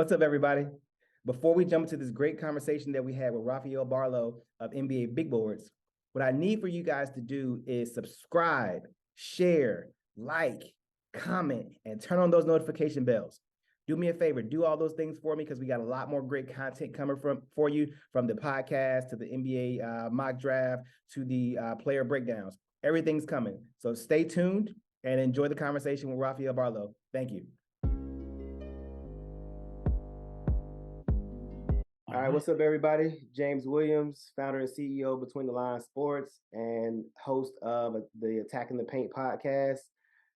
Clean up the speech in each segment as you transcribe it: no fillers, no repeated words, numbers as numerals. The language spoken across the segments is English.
What's up, everybody? Before we jump into this great conversation that we had with Rafael Barlowe of NBA Big Boards, what I need for you guys to do is subscribe, share, like, comment, and turn on those notification bells. Do me a favor, do all those things for me because we got a lot more great content coming for you, from the podcast to the NBA mock draft to the player breakdowns. Everything's coming. So stay tuned and enjoy the conversation with Rafael Barlowe. Thank you. All right, what's up, everybody? James Williams, founder and CEO of Between the Lines Sports and host of the Attacking the Paint podcast.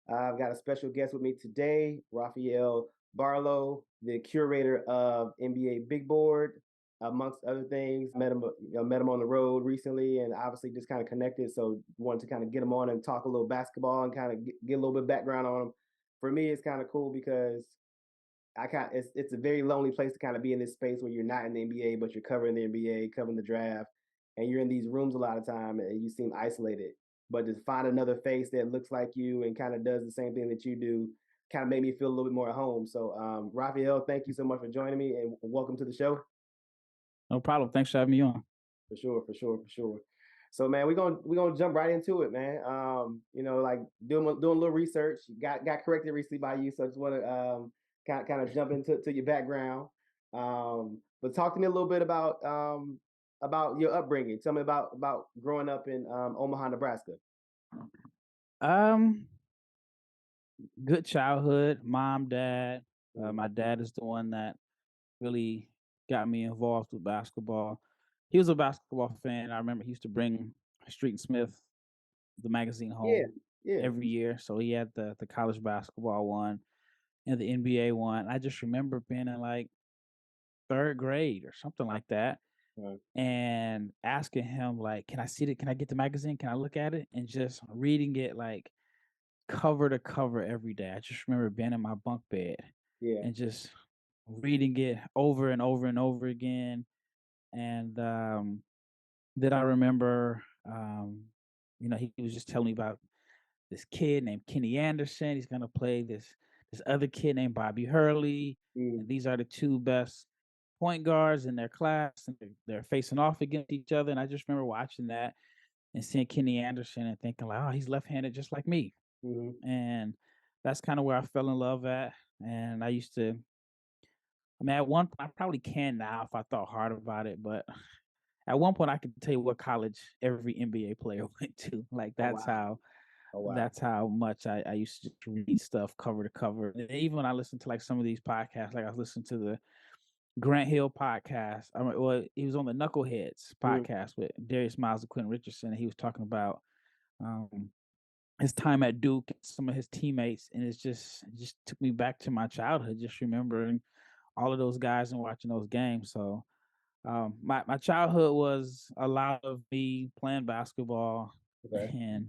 I've got a special guest with me today, Rafael Barlowe, the curator of NBA Big Board, amongst other things. Met him on the road recently, and obviously just kind of connected. So wanted to kind of get him on and talk a little basketball and kind of get a little bit of background on him. For me, it's kind of cool because it's a very lonely place to kind of be in this space where you're not in the NBA, but you're covering the NBA, covering the draft, and you're in these rooms a lot of time and you seem isolated. But to find another face that looks like you and kind of does the same thing that you do kind of made me feel a little bit more at home. So, Rafael, thank you so much for joining me and welcome to the show. No problem. Thanks for having me on. For sure. So, man, we're gonna jump right into it, man. Like doing a little research. Got corrected recently by you, so I just want to kind of jump into your background. But talk to me a little bit about your upbringing. Tell me about growing up in Omaha, Nebraska. Good childhood. Mom, dad. My dad is the one that really got me involved with basketball. He was a basketball fan. I remember he used to bring Street and Smith, the magazine, home every year. So he had the college basketball one and the NBA one. I just remember being in like third grade or something like that, and asking him like, "Can I see it? Can I get the magazine? Can I look at it?" And just reading it like cover to cover every day. I just remember being in my bunk bed and just reading it over and over and over again. And then I remember, he was just telling me about this kid named Kenny Anderson. He's gonna play this other kid named Bobby Hurley. And these are the two best point guards in their class, and they're facing off against each other. And I just remember watching that and seeing Kenny Anderson and thinking like, oh, he's left-handed just like me. And that's kind of where I fell in love at. And I used to, at one point, I probably can now if I thought hard about it, but at one point I could tell you what college every NBA player went to. Like that's how much I used to just read stuff cover to cover. And even when I listen to like some of these podcasts, like I was listening to the Grant Hill podcast. He was on the Knuckleheads podcast with Darius Miles and Quentin Richardson, and he was talking about his time at Duke, some of his teammates, and it just took me back to my childhood, just remembering all of those guys and watching those games. So my childhood was a lot of me playing basketball and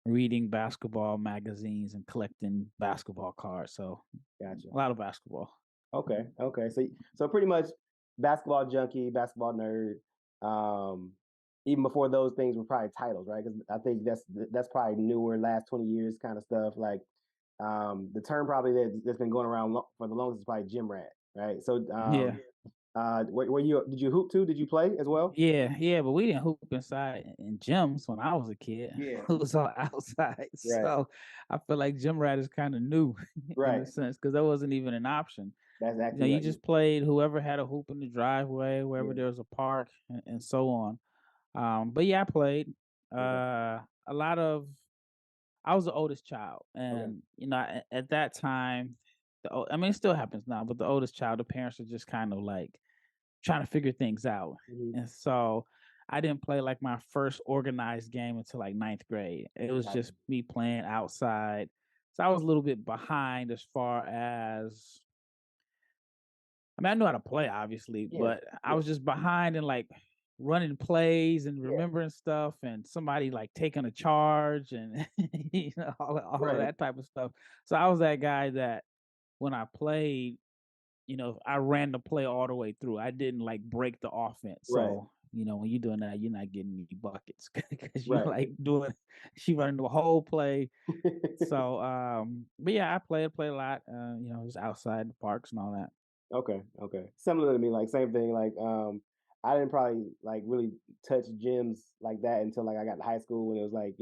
reading basketball magazines and collecting basketball cards. So a lot of basketball. Okay. So pretty much basketball junkie, basketball nerd. Even before those things were probably titles, right? Because I think that's probably newer, last 20 years kind of stuff. Like the term probably that's been going around for the longest is probably gym rat, right? So did you hoop too? Did you play as well? Yeah, but we didn't hoop inside in gyms when I was a kid. It was all outside. So I feel like gym rat is kind of new in a sense because that wasn't even an option. That's actually you just played whoever had a hoop in the driveway, wherever there was a park, and so on. But yeah, I played a lot of. I was the oldest child, and at that time, it still happens now, but the oldest child, the parents are just kind of like trying to figure things out, and so I didn't play like my first organized game until like ninth grade. It was just me playing outside, so I was a little bit behind as far as. I knew how to play, obviously, but I was just behind in like running plays and remembering stuff, and somebody like taking a charge and all of that type of stuff. So I was that guy that when I played, I ran the play all the way through. I didn't like break the offense. So when you're doing that, you're not getting any buckets because you're like she running the whole play. So but yeah, I played a lot. Just outside the parks and all that. Okay, okay. Similar to me, like same thing. Like I didn't probably like really touch gyms like that until like I got to high school when it was like,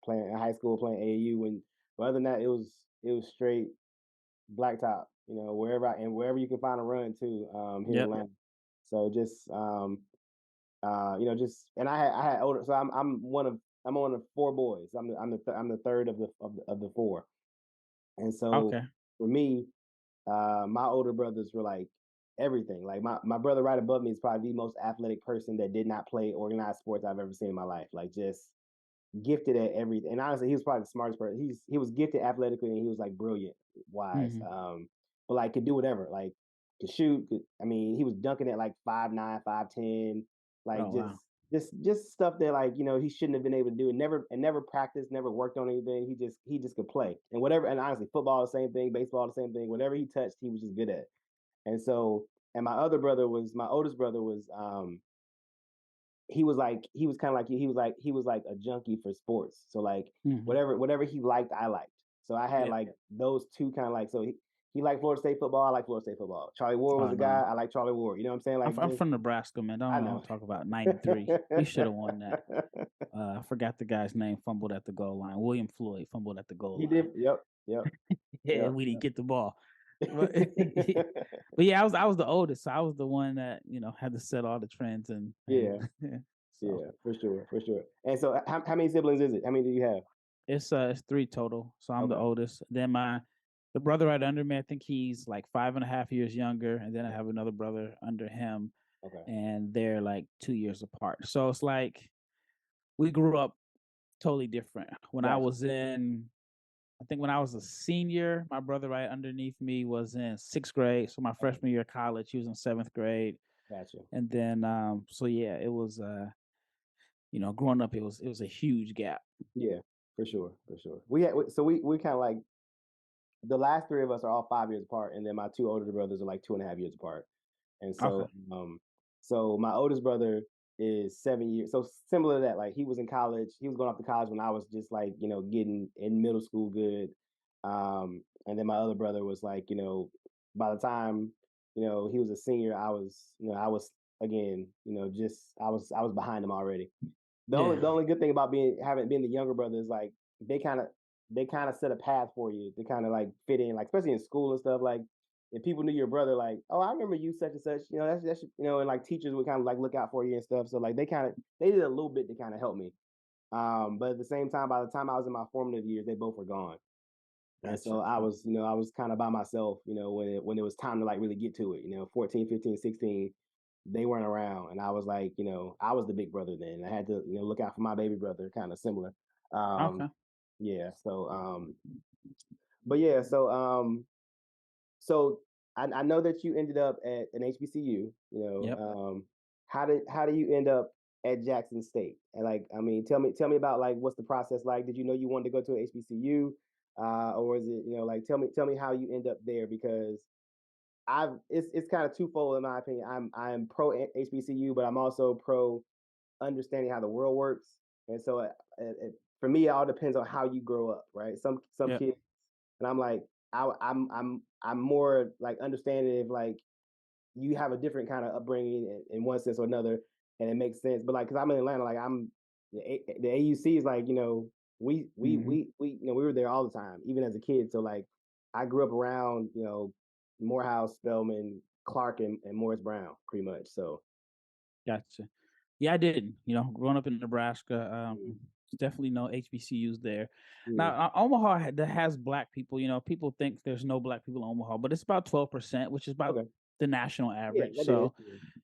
playing in high school, playing AAU. But other than that, it was straight blacktop, wherever you can find a run too, here in Yep. Atlanta. So just just and I had older, so I'm one of four boys. I'm the third of the four. And so Okay. for me, my older brothers were like everything. Like my brother right above me is probably the most athletic person that did not play organized sports I've ever seen in my life. Like just gifted at everything. And honestly, he was probably the smartest person. He was gifted athletically and he was like brilliant wise. Mhm. But like could do whatever. Like could shoot. I mean, he was dunking at like 5'9", 5'10", like Oh, wow. just stuff that like he shouldn't have been able to do, and never practiced, never worked on anything. He just could play and whatever. And honestly, football the same thing, baseball the same thing. Whatever he touched, he was just good at. And so, and my oldest brother was he was kind of like you. He was like a junkie for sports. So like Mhm. whatever he liked, I liked. So I had Yeah. like those two kind of like, so he liked Florida State football. I like Florida State football. Charlie Ward was Oh, the guy. no. I like Charlie Ward. You know what I'm saying? Like I'm just from Nebraska, man. I Don't know. talk about '93. We should have won that. I forgot the guy's name. Fumbled at the goal line. William Floyd fumbled at the goal He line. did. Yep. Yep. Yeah, Yep. we didn't Yep. get the ball. But but yeah, I was the oldest, so I was the one that had to set all the trends and Yeah. so Yeah. For sure. For sure. And so, how many siblings is it? How many do you have? it's three total. So I'm the Okay. oldest. Then the brother right under me, I think he's like 5.5 years younger, and then I have another brother under him, Okay. and they're like 2 years apart. So it's like we grew up totally different. Gotcha. I think when I was a senior, my brother right underneath me was in sixth grade. So my Okay. freshman year of college, he was in seventh grade. Gotcha. And then so yeah, it was growing up it was a huge gap. Yeah. For sure. For sure. We kind of like the last three of us are all 5 years apart, and then my two older brothers are like 2.5 years apart. And Okay. so my oldest brother is 7 years. So similar to that, like he was in college. He was going off to college when I was just like getting in middle school good. And then my other brother was like by the time he was a senior, I was again just I was behind him already. The only Yeah. the only good thing about being the younger brother is like they kind of they kind of set a path for you to kind of like fit in, like especially in school and stuff. Like if people knew your brother, like, oh, I remember you such and such, and like teachers would kind of like look out for you and stuff. So like they did a little bit to kind of help me. But at the same time, by the time I was in my formative years, they both were gone. And so Gotcha. I was kind of by myself, when it was time to like really get to it, 14, 15, 16, they weren't around. And I was like, I was the big brother then. I had to, look out for my baby brother, kind of similar. Okay. Yeah. But yeah, so I know that you ended up at an HBCU, Yep. how do you end up at Jackson State? And like, I mean, tell me about like what's the process like? Did you know you wanted to go to an HBCU? Or is it, like tell me how you end up there, because it's kind of twofold in my opinion. I'm pro HBCU, but I'm also pro understanding how the world works. And so for me, it all depends on how you grow up, right? Some Yep. kids, and I'm like, I'm more like understanding if like you have a different kind of upbringing in one sense or another, and it makes sense. But like, because I'm in Atlanta, like the AUC is like Hmm. we were there all the time, even as a kid. So like, I grew up around Morehouse, Spelman, Clark, and Morris Brown, pretty much. So Gotcha. Yeah, I did. Growing up in Nebraska, mm, definitely no HBCUs there. mm, Now, Omaha that has black people. People think there's no black people in Omaha, but it's about 12%, which is about okay, the national yeah, average. that is, So,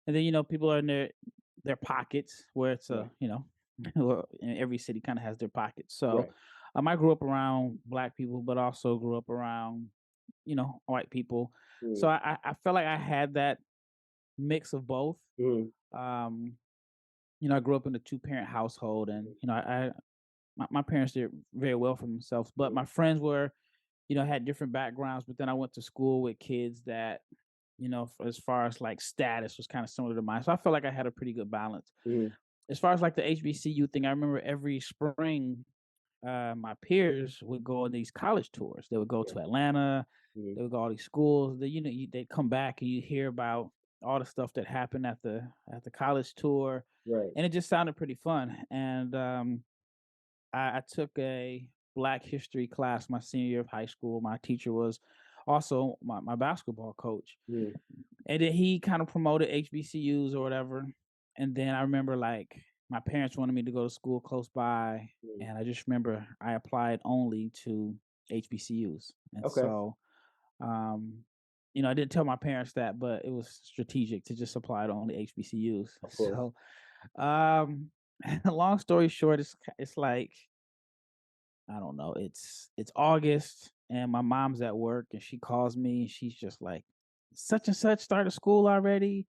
and then people are in their pockets where it's right, well, every city kind of has their pockets. So, right, I grew up around black people, but also grew up around white people. So mm, I felt like I had that mix of both. mm, Um, I grew up in a two-parent household, and my parents did very well for themselves. But mm, my friends were, had different backgrounds. But then I went to school with kids that, as far as like status was kind of similar to mine. So I felt like I had a pretty good balance. mm, As far as like the HBCU thing, I remember every spring, my peers would go on these college tours. They would go yeah, to Atlanta. Mhm. They would go to all these schools. They'd come back and you hear about all the stuff that happened at the college tour, Right. and it just sounded pretty fun. And I took a Black history class my senior year of high school. My teacher was also my basketball coach, Mhm. and then he kind of promoted HBCUs or whatever. And then I remember like my parents wanted me to go to school close by, Mhm. and I just remember I applied only to HBCUs. And Okay. so, um, I didn't tell my parents that, but it was strategic to just apply to only HBCUs. Of course. So, um, long story short, it's like I don't know. It's August and my mom's at work and she calls me and she's just like, such and such started school already.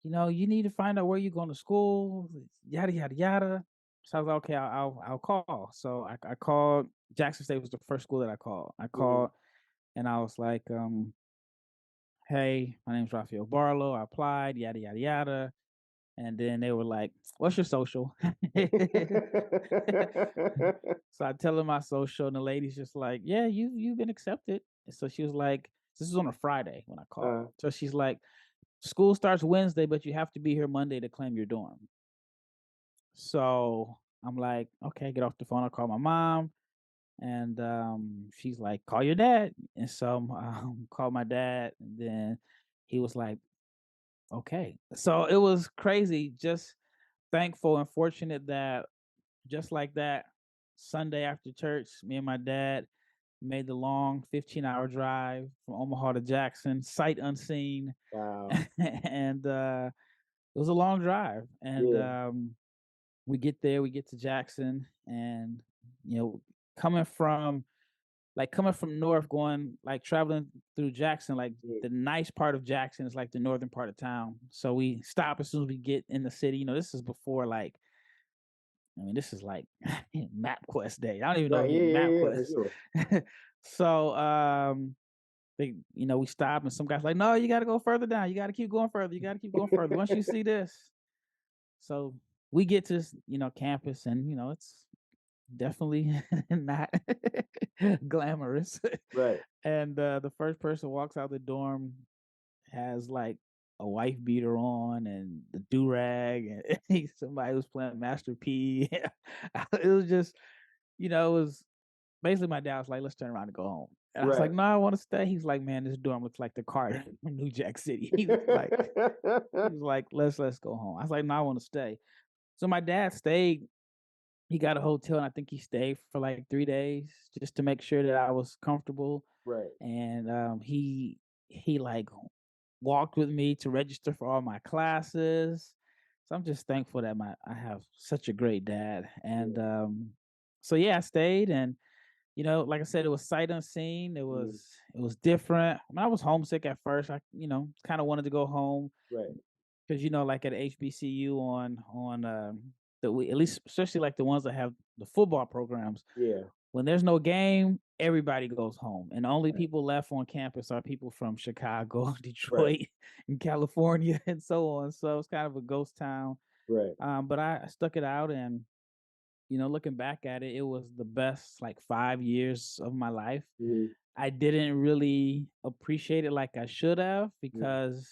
You need to find out where you're going to school, yada yada yada. So I was like, okay, I'll call. So I called. Jackson State was the first school that I called. I Mhm. called and I was like, hey, my name's Rafael Barlowe. I applied, yada yada yada. And then they were like, "What's your social?" So I tell her my social, and the lady's just like, "Yeah, you've been accepted." And so she was like, "This was on a Friday when I called." uh, So she's like, "School starts Wednesday, but you have to be here Monday to claim your dorm." So I'm like, "Okay." Get off the phone. I call my mom, and she's like, "Call your dad." And so called my dad, and then he was like, "Okay." So it was crazy. Just thankful and fortunate that just like that, Sunday after church, me and my dad made the long 15-hour drive from Omaha to Jackson, sight unseen. wow. And it was a long drive. And Yeah. we get there, we get to Jackson, and you know, coming from coming from north, going like traveling through Jackson, like Mhm. the nice part of Jackson is like the northern part of town. So we stop as soon as we get in the city. This is before this is like MapQuest day. I don't even know Right. if Yeah. Yeah. Yeah. For MapQuest. sure. So we stop and some guys like, no, you got to go further down. You got to keep going further. You got to keep going further. Once you see this, so we get to campus, and it's definitely not glamorous. Right. And the first person walks out the dorm has like a wife beater on and the do rag, and somebody was playing Master P. It was just, it was basically my dad was like, "Let's turn around and go home." And I was like, Right. "No, I want to stay." He's like, "Man, this dorm looks like the Carter from New Jack City." He was like, "Let's go home." I was like, "No, I want to stay." So my dad stayed. He got a hotel, and I think he stayed for like 3 days just to make sure that I was comfortable. Right. And he like walked with me to register for all my classes. So I'm just thankful that my I have such a great dad. And Yeah. so yeah, I stayed, and like I said, it was sight unseen. It Mhm. was it was different. I was homesick at first. I kind of wanted to go home Right. because like at HBCU on at least especially like the ones that have the football programs, Yeah. when there's no game, everybody goes home, and the only Right. people left on campus are people from Chicago, Right. Detroit, and California, and so on. So it's kind of a ghost town. Right. But I stuck it out, and looking back at it, it was the best like 5 years of my life. Mhm. I didn't really appreciate it like I should have Mhm. because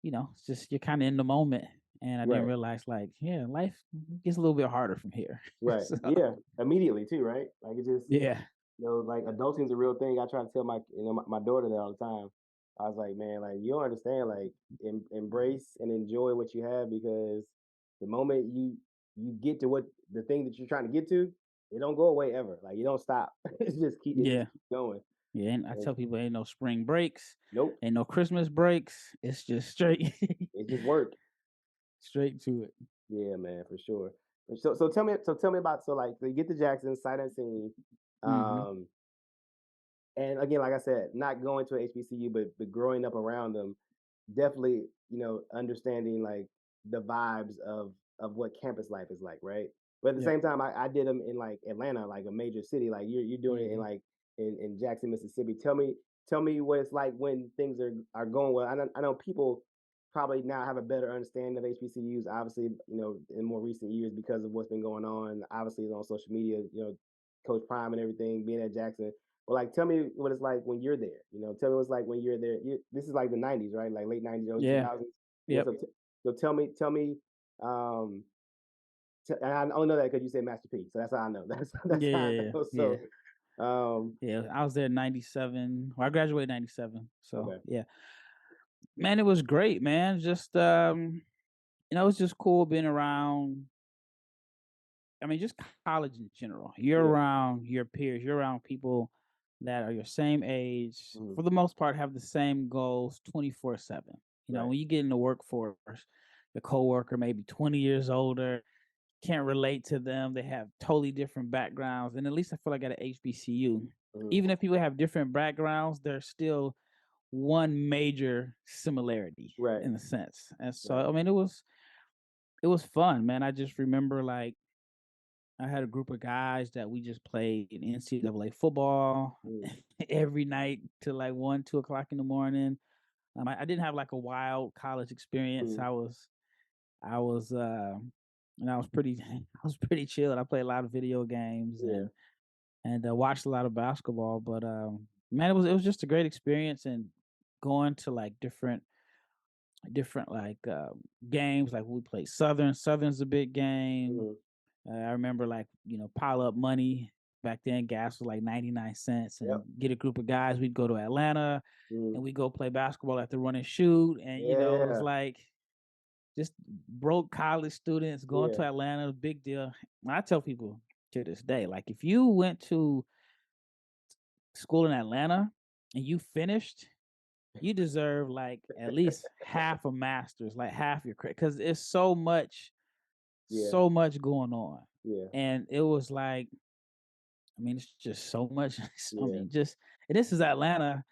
it's just you're kind of in the moment, and I didn't Right. realize like yeah, life gets a little bit harder from here. Right. So Yeah. Immediately too. Right. Like it just, yeah, like adulting's a real thing. I try to tell my daughter that all the time. I was like, man, like you don't understand, like embrace and enjoy what you have because the moment you get to what the thing that you're trying to get to, it don't go away ever. Like you don't stop. It just yeah. keeps going. Yeah, and I And tell people ain't no spring breaks, nope, ain't no Christmas breaks. It's just straight it's just work. straight to it. Yeah, man, for sure. So tell me about so you get to Jackson, sight unseen. Mhm. Um, And again, like I said, not going to a HBCU, but growing up around them, definitely, understanding like the vibes of what campus life is like, right? But at the Yep. same time, I did them in like Atlanta, like a major city. Like you're doing it in Mhm. like in Jackson, Mississippi. Tell me what it's like when things are going well. I know people probably now have a better understanding of HBCUs, obviously, in more recent years because of what's been going on. Obviously, on social media, Coach Prime and everything, being at Jackson. Well, like, tell me what it's like when you're there. You know, tell me what it's like when you're there. This is like the '90s, right? Like late '90s, early Yeah. 2000s. Yeah. Yep. So tell me. Um, and I only know that because you said Master P. So that's how I know. That's Yeah, how I yeah, know. yeah. So, um, Yeah, I was there in '97. Well, I graduated '97. So, okay. yeah. Man, it was great, man. Just it's just cool being around. I mean, just college in general. You're Yeah. around your peers, you're around people that are your same age, Mhm. for the most part, have the same goals 24/7. Right. When you get in the workforce, the coworker may be 20 years older, can't relate to them. They have totally different backgrounds. And at least I feel like at a HBCU, Mhm. even if people have different backgrounds, there's still one major similarity Right. in a sense. And so, Right. I mean, it was fun, man. I just remember like I had a group of guys that we just played in NCAA football Mhm. every night till like 1, 2 o'clock in the morning. I didn't have like a wild college experience. Mhm. I was pretty I was pretty chilled. I played a lot of video games Yeah. and watched a lot of basketball. But man, it was just a great experience and going to like different like games. Like we played Southern. Southern's a big game. Mhm. I remember like, pile up money. Back then gas was like 99 cents and Yep. get a group of guys. We'd go to Atlanta Mhm. and we go play basketball at the run and shoot. And it was Yeah. like just broke college students going to Yeah. Atlanta, big deal. And I tell people to this day, like if you went to school in Atlanta and you finished, you deserve like at least half a master's, like half your credit, because it's Yeah. so much going on. Yeah. And it was like, I mean, it's just so much. I Yeah. mean, just and this is Atlanta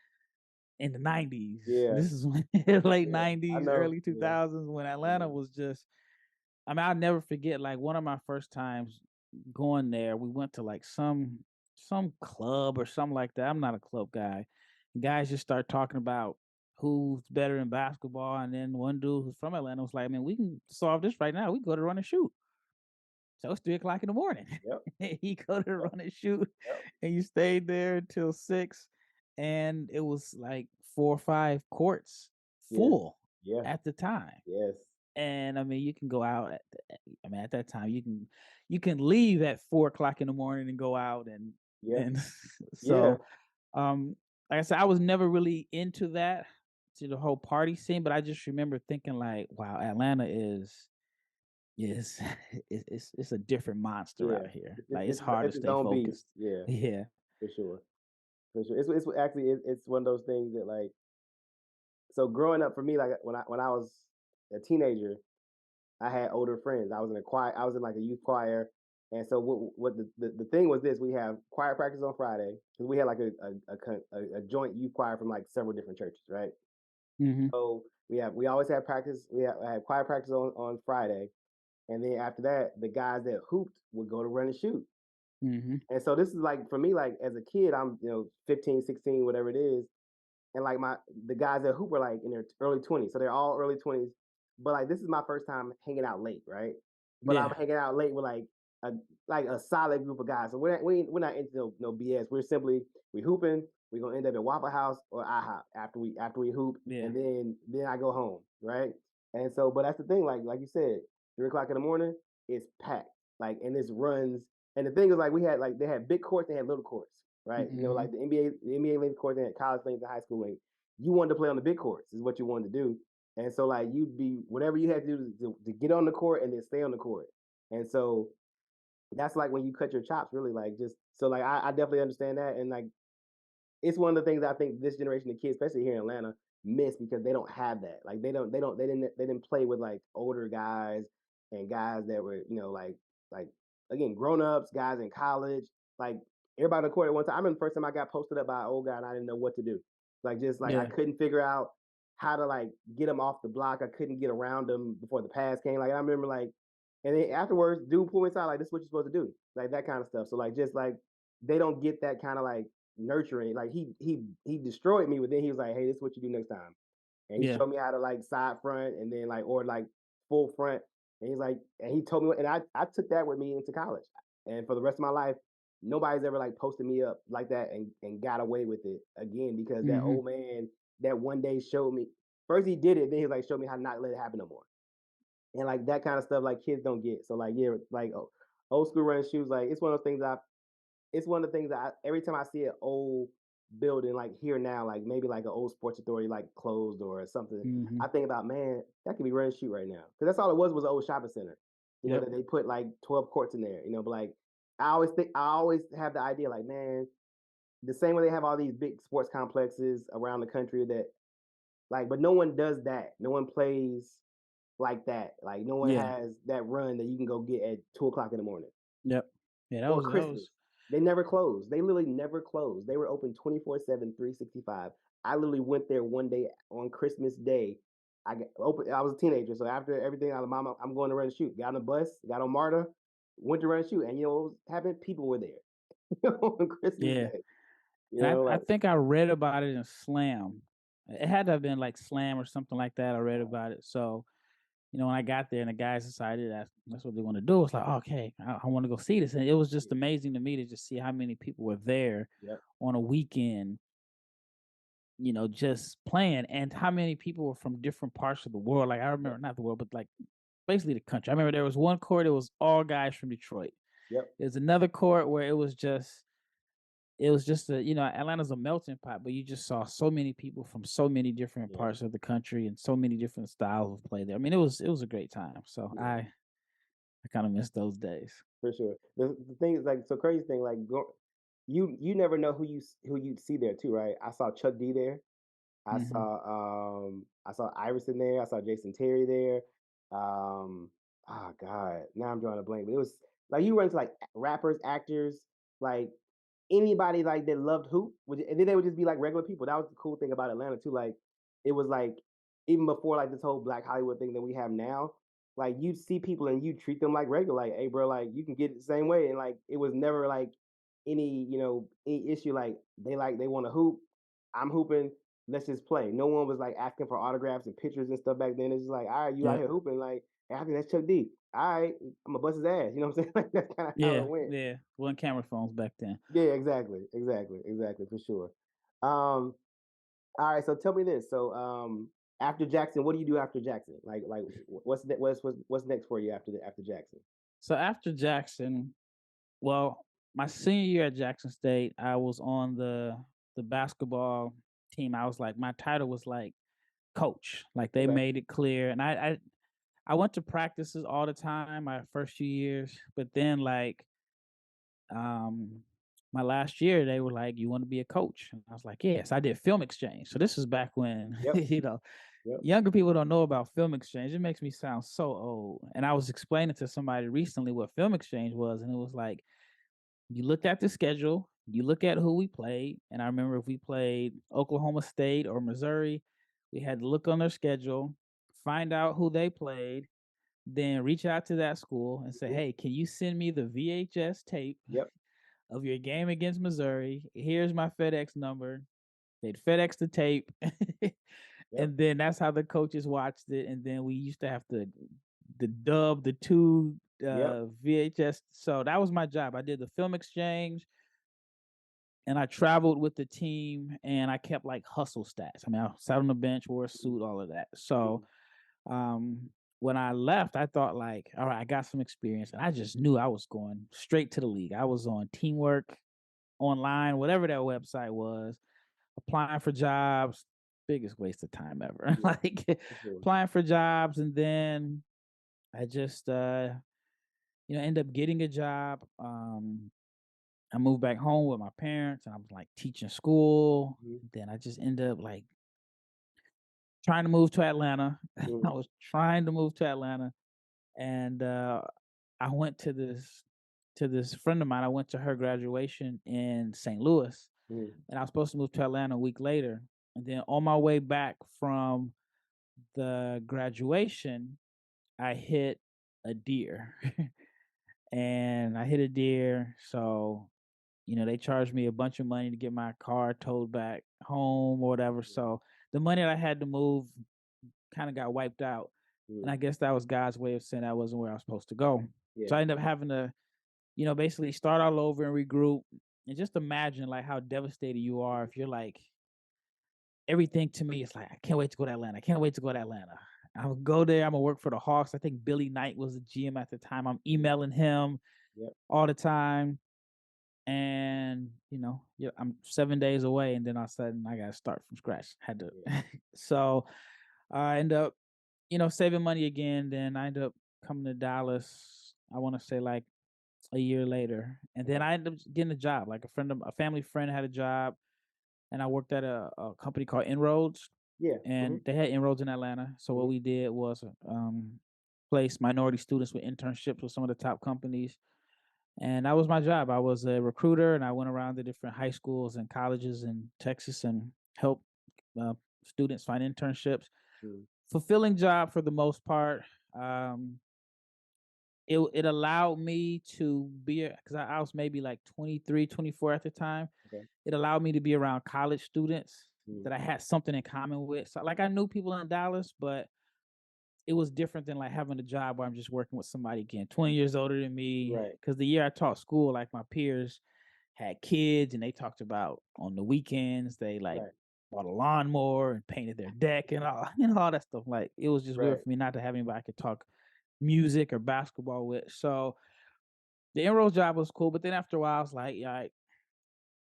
in the '90s. Yeah. This is when late Yeah. I '90s, know. early Yeah. 2000s when Atlanta Yeah. was just. I mean, I'll never forget. Like one of my first times going there, we went to like some club or something like that. I'm not a club guy. Guys just start talking about who's better in basketball, and then one dude who's from Atlanta was like, "Man, we can solve this right now. We go to run and shoot." So it's 3 o'clock in the morning. Yep. You go to Yep. run and shoot, Yep. and you stayed there until 6, and it was like 4 or 5 courts Yeah. full Yeah. at the time. Yes. And I mean, you can go out I mean, at that time, you can leave at 4 o'clock in the morning and go out Yeah. and Yeah. so, like I said, I was never really into that, to the whole party scene, but I just remember thinking like, "Wow, Atlanta is it's a different monster Yeah. out here. It's Like, it's it's hard to it's its stay own beast. focused." Yeah. Yeah. For sure. For sure. It's actually it's one of those things that like so growing up for me like when I was a teenager, I had older friends. I was in a choir. I was in like a youth choir. And so what the thing was this: we have choir practice on Friday because we had like a joint youth choir from like several different churches, right? Mhm. So we always had practice. I had choir practice on Friday, and then after that, the guys that hooped would go to run and shoot. Mhm. And so this is like for me, like as a kid, I'm 15, 16, whatever it is, and like the guys that hoop are like in their early 20s, so they're all early 20s. But like this is my first time hanging out late, right? But I'm Yeah. hanging out late with a a solid group of guys. So we're not into no BS. We're simply we hooping. We're gonna end up at Waffle House or IHOP after we hoop, Yeah. and then I go home, right? And so, but that's the thing, like you said, 3 o'clock in the morning, it's packed, like, and this runs. And the thing is, like, they had big courts, they had little courts, right? Like Mhm. the NBA length courts, they had college length and high school length. You wanted to play on the big courts, is what you wanted to do. And so, like, you'd be whatever you had to do to get on the court and then stay on the court. And so that's like when you cut your chops, really, like just so like I definitely understand that, and like it's one of the things I think this generation of kids, especially here in Atlanta, miss because they don't have that. Like they didn't play with like older guys and guys that were like again grown ups, guys in college. Like everybody on the court at one time. I remember the first time I got posted up by an old guy and I didn't know what to do. Like just like I Yeah. couldn't figure out how to like get him off the block. I couldn't get around him before the pass came. Like I remember like, and then afterwards, dude pulled me aside like this is what you're supposed to do, like that kind of stuff. So like just like they don't get that kind of like nurturing. Like he destroyed me, but then he was like, "Hey, this is what you do next time." And he Yeah. showed me how to like side front and then like or like full front. And he's like, and he told me, and I took that with me into college, and for the rest of my life, nobody's ever like posted me up like that and got away with it again because that Mhm. old man that one day showed me. First he did it, then he like showed me how to not let it happen no more. And like that kind of stuff, like kids don't get. So like yeah, like old school running shoes, like it's one of those things it's one of the things that every time I see an old building like here now, like maybe like an old Sports Authority like closed or something, Mhm. I think about man, that could be run and shoot right now because that's all it was an old shopping center. You know Yep. that they put like 12 courts in there. You know, but like I always have the idea like man, the same way they have all these big sports complexes around the country that like, but no one does that. No one plays like that. Like no one Yeah. has that run that you can go get at 2 o'clock in the morning Yep. Yeah, or that Christmas. was They never closed. They literally never closed. They were open 24/7, 365. I literally went there one day on Christmas Day. I got open. I was a teenager, so after everything, I was mama, I'm going to run and shoot. Got on a bus, got on MARTA, went to run and shoot, and you know, what was happening? People were there on Christmas yeah. Day. You And know, I like think I read about it in Slam. It had to have been like Slam or something like that. I read about it. So, when I got there and the guys decided that's what they want to do, it's like, okay, I want to go see this. And it was just amazing to me to just see how many people were there yep, on a weekend, just playing and how many people were from different parts of the world. Like I yep, remember not the world, but like basically the country. I remember there was one court, it was all guys from Detroit. yep, There's another court where it was just Atlanta's a melting pot, but you just saw so many people from so many different yeah, parts of the country and so many different styles of play there. I mean, it was a great time. So yeah. I kind of miss those days. For sure. The thing is like so crazy thing like you never know who you'd see there too, right? I saw Chuck D there. Hmm. I saw Iverson there. I saw Jason Terry there. Oh God, now I'm drawing a blank. But it was like you run into like rappers, actors, like anybody like that loved hoop, and then they would just be like regular people. That was the cool thing about Atlanta too. Like it was like even before like this whole Black Hollywood thing that we have now, like you see people and you treat them like regular. Like, hey, bro, like you can get it the same way, and like it was never like any issue. Like they want to hoop, I'm hooping. Let's just play. No one was like asking for autographs and pictures and stuff back then. It's just like, all right, you out Yep. here hooping. Like, hey, I think that's Chuck D. All right, I'm gonna bust his ass. You know what I'm saying? Like that's kind of how it Yeah. went. Yeah. One camera phones back then. Yeah, exactly, for sure. Um, all right, so tell me this. So, after Jackson, what do you do after Jackson? Like, what's next for you after Jackson? So after Jackson, well, my senior year at Jackson State, I was on the basketball team. I was like, my title was like coach. Like they Okay. made it clear, and I went to practices all the time my first few years, but then like um my last year they were like, you want to be a coach? And I was like, yes. I did film exchange. So this is back when Yep. Yep. younger people don't know about film exchange. It makes me sound so old. And I was explaining to somebody recently what film exchange was, and it was like you looked at the schedule, you look at who we played, and I remember if we played Oklahoma State or Missouri, we had to look on their schedule, find out who they played, then reach out to that school and say, Mhm. "Hey, can you send me the VHS tape Yep. of your game against Missouri? Here's my FedEx number." They'd FedEx the tape, Yep. and then that's how the coaches watched it. And then we used to have to the dub the two Yep. VHS. So that was my job. I did the film exchange, and I traveled with the team, and I kept like hustle stats. I mean, I sat on the bench, wore a suit, all of that. So Mhm. when I left, I thought like, all right, I got some experience, and I just knew I was going straight to the league. I was on Teamwork Online, whatever that website was, applying for jobs. Biggest waste of time ever. Yeah. Like For sure. applying for jobs, and then I just end up getting a job. I moved back home with my parents, and I was like teaching school. Mhm. Then I just ended up like trying to move to Atlanta. I Mhm. was trying to move to Atlanta, and I went to this friend of mine. I went to her graduation in St. Louis, Mhm. and I was supposed to move to Atlanta a week later. And then on my way back from the graduation, I hit a deer, and I hit a deer. So they charged me a bunch of money to get my car towed back home or whatever. So the money that I had to move kind of got wiped out. And Mhm. I guess that was God's way of saying I wasn't where I was supposed to go. Yeah. So I ended up having to basically start all over and regroup. And just imagine like how devastated you are if you're like everything to me is like, I can't wait to go to Atlanta. I can't wait to go to Atlanta. I'll go there. I'm gonna work for the Hawks. I think Billy Knight was the GM at the time. I'm emailing him Yep. all the time. And yeah, I'm 7 days away, and then all of a sudden I gotta start from scratch. Had to Yeah. so I end up, saving money again. Then I end up coming to Dallas. I want to say like a year later, and then Okay. I ended up getting a job. Like a family friend had a job, and I worked at a company called Inroads, Yeah. and they had Inroads in Atlanta. So what we did was place minority students with internships with some of the top companies, and that was my job. I was a recruiter, and I went around to different high schools and colleges in Texas and helped uh, students find internships. Mm. Fulfilling job for the most part. Um, it allowed me to be, because I was maybe like 23, 24 at the time. Okay. It allowed me to be around college students Mm. that I had something in common with. So like I knew people in Dallas, but it was different than like having a job where I'm just working with somebody again 20 years older than me. Right. Because the year I taught school, like my peers had kids and they talked about on the weekends they like Right. bought a lawnmower and painted their deck and all all that stuff. Like it was just weird Right. for me not to have anybody I could talk music or basketball with. So the inroads job was cool, but then after a while I was like, yeah,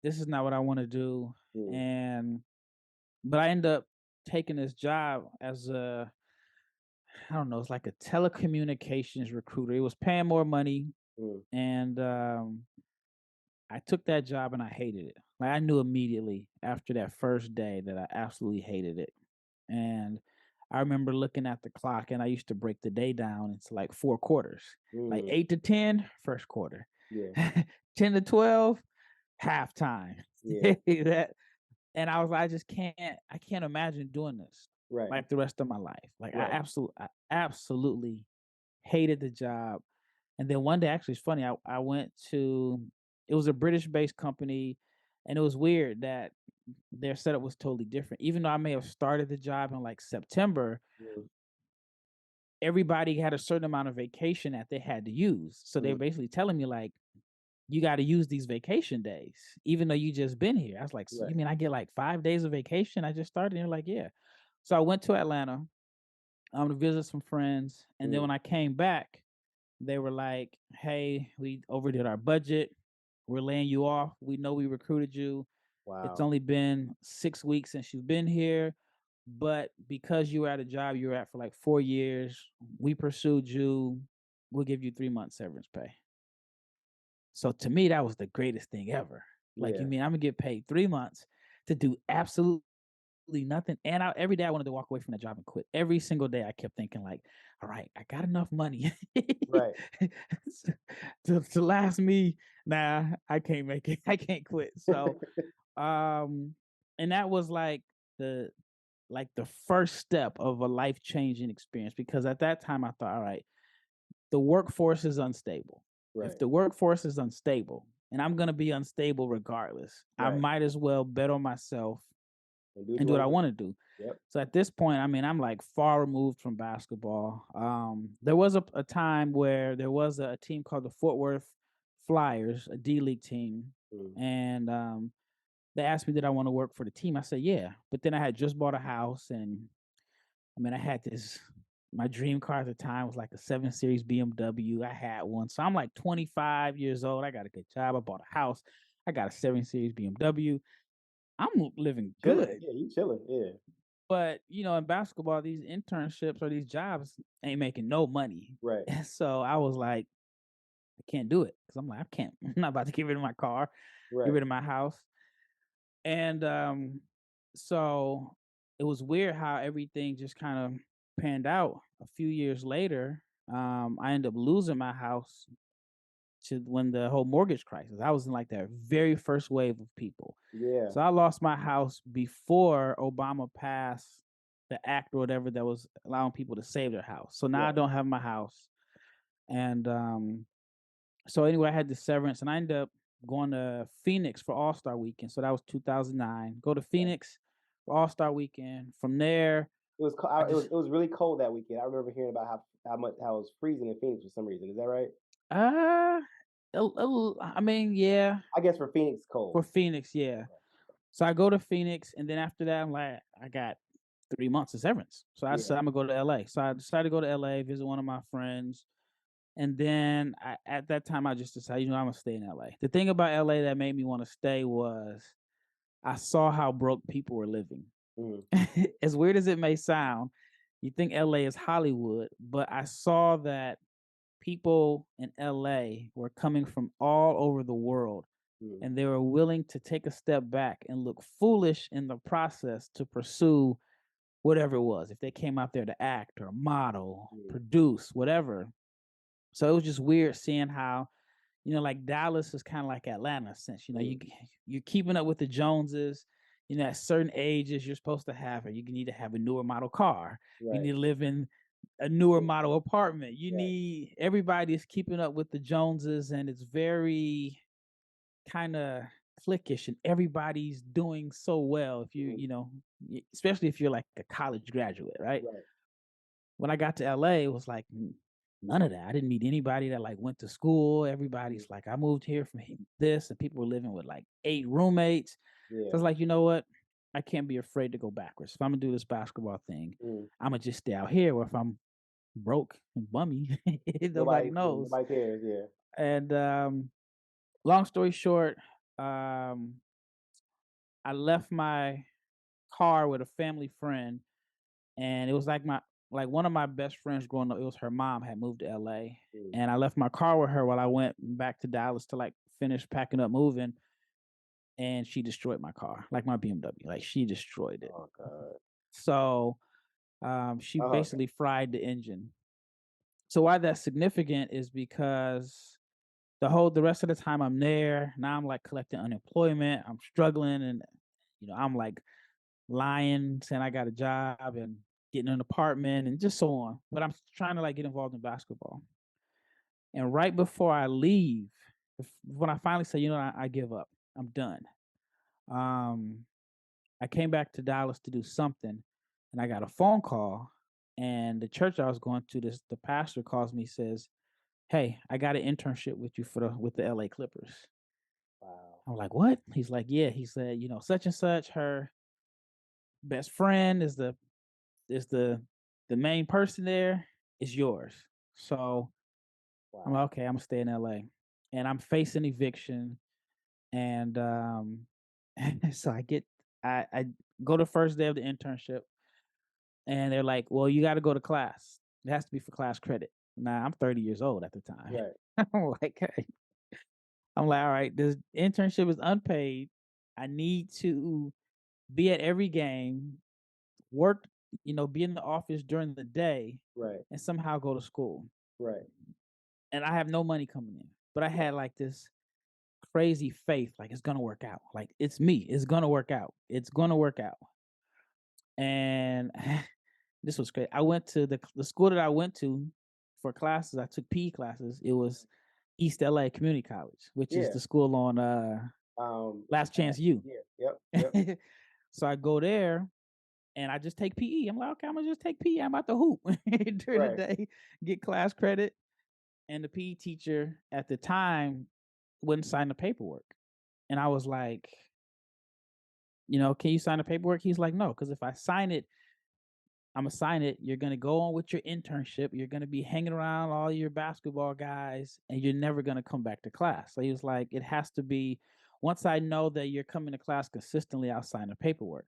this is not what I want to do. Mm. And but I ended up taking this job as a, I don't know, it's like a telecommunications recruiter. It was paying more money, Mm. and I took that job and I hated it. Like I knew immediately after that first day that I absolutely hated it. And I remember looking at the clock and I used to break the day down into like four quarters. Like Mm. 8 to 10, first quarter. Yeah. 10 to 12, halftime. Yeah. That, and I was like, I can't imagine doing this Right. like the rest of my life. Like Right. I absolutely hated the job. And then one day, actually, it's funny. I went to, it was a British based company, and it was weird that their setup was totally different. Even though I may have started the job in like September, Mm. everybody had a certain amount of vacation that they had to use. So they're Mm. basically telling me like, you got to use these vacation days, even though you just been here. I was like, so you Right. mean I get like 5 days of vacation? I just started. And they're like, yeah. So I went to Atlanta to visit some friends, and then Mm. when I came back, they were like, "Hey, we overdid our budget. We're laying you off. We know we recruited you. It's Wow. only been 6 weeks since you've been here, but because you were at a job you were at for like 4 years, we pursued you. We'll give you 3 months severance pay." So to me, that was the greatest thing ever. Like, you Yeah. mean I'm gonna get paid 3 months to do absolutely nothing? And every day I wanted to walk away from that job and quit. Every single day I kept thinking, like, all right, I got enough money Right. to last me. Nah, I can't make it. I can't quit. So and that was the the first step of a life changing experience, because at that time I thought, all right, the workforce is unstable. If Right. the workforce is unstable and I'm going to be unstable regardless, I Right. might as well bet on myself And do what and you do what want I to do. want to do. Yep. So at this point, I mean, I'm like far removed from basketball. There was a time where there was a team called the Fort Worth Flyers, a D League team, Mm. and they asked me did I want to work for the team. I said yeah, but then I had just bought a house, and I mean, I had this. My dream car at the time was like a 7 Series BMW. I had one, so I'm like 25 years old. I got a good job. I bought a house. I got a 7 Series BMW. I'm living Chilling. good. Yeah. You chilling. Yeah. But, in basketball, these internships or these jobs ain't making no money. Right. So I was like, I can't do it, because I'm like, I can't. I'm not about to get rid of my car, get Right. rid of my house. And so it was weird how everything just kind of panned out. A few years later, I ended up losing my house to when the whole mortgage crisis. I was in like that very first wave of people. Yeah. So I lost my house before Obama passed the act or whatever that was allowing people to save their house. So now I Right. don't have my house. And so anyway, I had the severance and I ended up going to Phoenix for All-Star Weekend. So that was 2009. Go to Okay. Phoenix for All-Star Weekend. From there, I It just was really cold that weekend. I remember hearing about how it was freezing in Phoenix for some reason. Is that right? uh I mean, yeah, I guess for Phoenix, cold. for Phoenix, yeah. So I go to Phoenix, and then after that, I'm like, I got 3 months of severance. So I Yeah. decided I'm gonna go to LA. So I decided to go to LA, visit one of my friends. And then at that time, I just decided, I'm gonna stay in LA. The thing about LA that made me want to stay was I saw how broke people were living. Mhm. As weird as it may sound, you think LA is Hollywood, but I saw that people in LA were coming from all over the world, Mhm. and they were willing to take a step back and look foolish in the process to pursue whatever it was. If they came out there to act or model, Mhm. produce, whatever. So it was just weird seeing how, like Dallas is kind of like Atlanta, since Mhm. you're keeping up with the Joneses. At certain ages you're supposed to have, or you need to have a newer model car. You Right. need to live in a newer Mhm. model apartment. Right. Everybody's keeping up with the Joneses, and it's very kind of cliquish, and everybody's doing so well. If Mhm. especially if you're like a college graduate, right? Right. When I got to LA, it was like none of that. I didn't meet anybody that like went to school. Mhm. Everybody's like, I moved here from this, and people were living with like 8 roommates. So Yeah. I was like, you know what? I can't be afraid to go backwards. If I'm gonna do this basketball thing, Mhm. I'm gonna just stay out here. Or if I'm broke and bummy, nobody knows. Nobody cares. Yeah. And long story short, I left my car with a family friend, and it was like one of my best friends growing up. It was her mom had moved to LA, Mhm. and I left my car with her while I went back to Dallas to like finish packing up moving, and she destroyed my car, like my BMW, like she destroyed it. Oh God. So she Okay. basically fried the engine. So why that's significant is because the rest of the time I'm there, now I'm like collecting unemployment, I'm struggling, and I'm like lying, saying I got a job and getting an apartment and just so on. But I'm trying to like get involved in basketball. And right before I leave, when I finally say, I give up, I'm done. Um, I came back to Dallas to do something, and I got a phone call. And the church I was going to, the pastor calls me, says, "Hey, I got an internship with you with the LA Clippers." Wow. I'm like, "What?" He's like, "Yeah." He said, "Such and such, her best friend is the main person there, is yours." So I'm Wow. like, "Okay, I'm gonna stay in LA." And I'm facing eviction, and so I go the first day of the internship, and they're like, "Well, you got to go to class. It has to be for class credit." Now I'm 30 years old at the time. Right. I'm like, hey. I'm like, all right, this internship is unpaid. I need to be at every game, work, be in the office during the day, Right. and somehow go to school. Right. And I have no money coming in. But I had like this crazy faith, like it's gonna work out. Like it's me. It's gonna work out. It's gonna work out. And this was great. I went to the school that I went to for classes. I took PE classes. It was East LA Community College, which is Yeah. the school on Um. Last Chance U. Yeah. Yep. Yep. So I go there and I just take PE. I'm like, okay, I'm gonna just take PE. I'm about to hoop during the Right. day, get class credit. And the PE teacher at the time wouldn't sign the paperwork. And I was like, can you sign the paperwork? He's like, no, because if I sign it, I'm gonna sign it. You're gonna go on with your internship. You're gonna be hanging around all your basketball guys, and you're never gonna come back to class. So he was like, it has to be once I know that you're coming to class consistently, I'll sign the paperwork.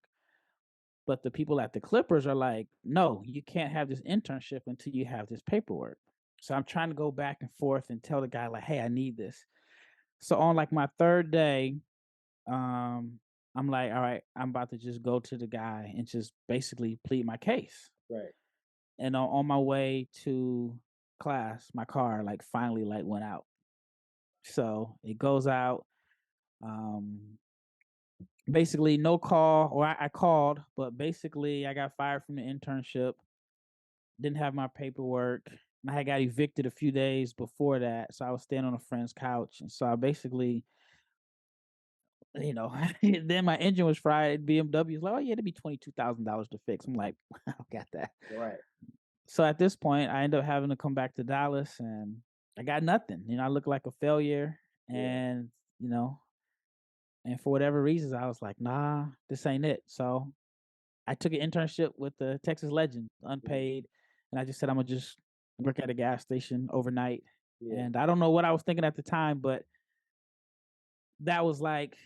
But the people at the Clippers are like, no, you can't have this internship until you have this paperwork. So I'm trying to go back and forth and tell the guy, like, hey, I need this. So on like my third day, I'm like, all right, I'm about to just go to the guy and just basically plead my case. Right. And on my way to class, my car like finally like went out. So it goes out. Um, Basically no call, or I called, but basically I got fired from the internship. Didn't have my paperwork. I had got evicted a few days before that, so I was staying on a friend's couch, and so I basically, then my engine was fried. BMW was like, "Oh yeah, it'd be $22,000 to fix." I'm like, "I got that." Right. So at this point, I ended up having to come back to Dallas, and I got nothing. I look like a failure. Yeah. and you know, and for whatever reasons, I was like, nah, this ain't it. So I took an internship with the Texas Legend, Mhm. unpaid, and I just said I'm gonna just work at a gas station overnight. Yeah. And I don't know what I was thinking at the time, but that was like,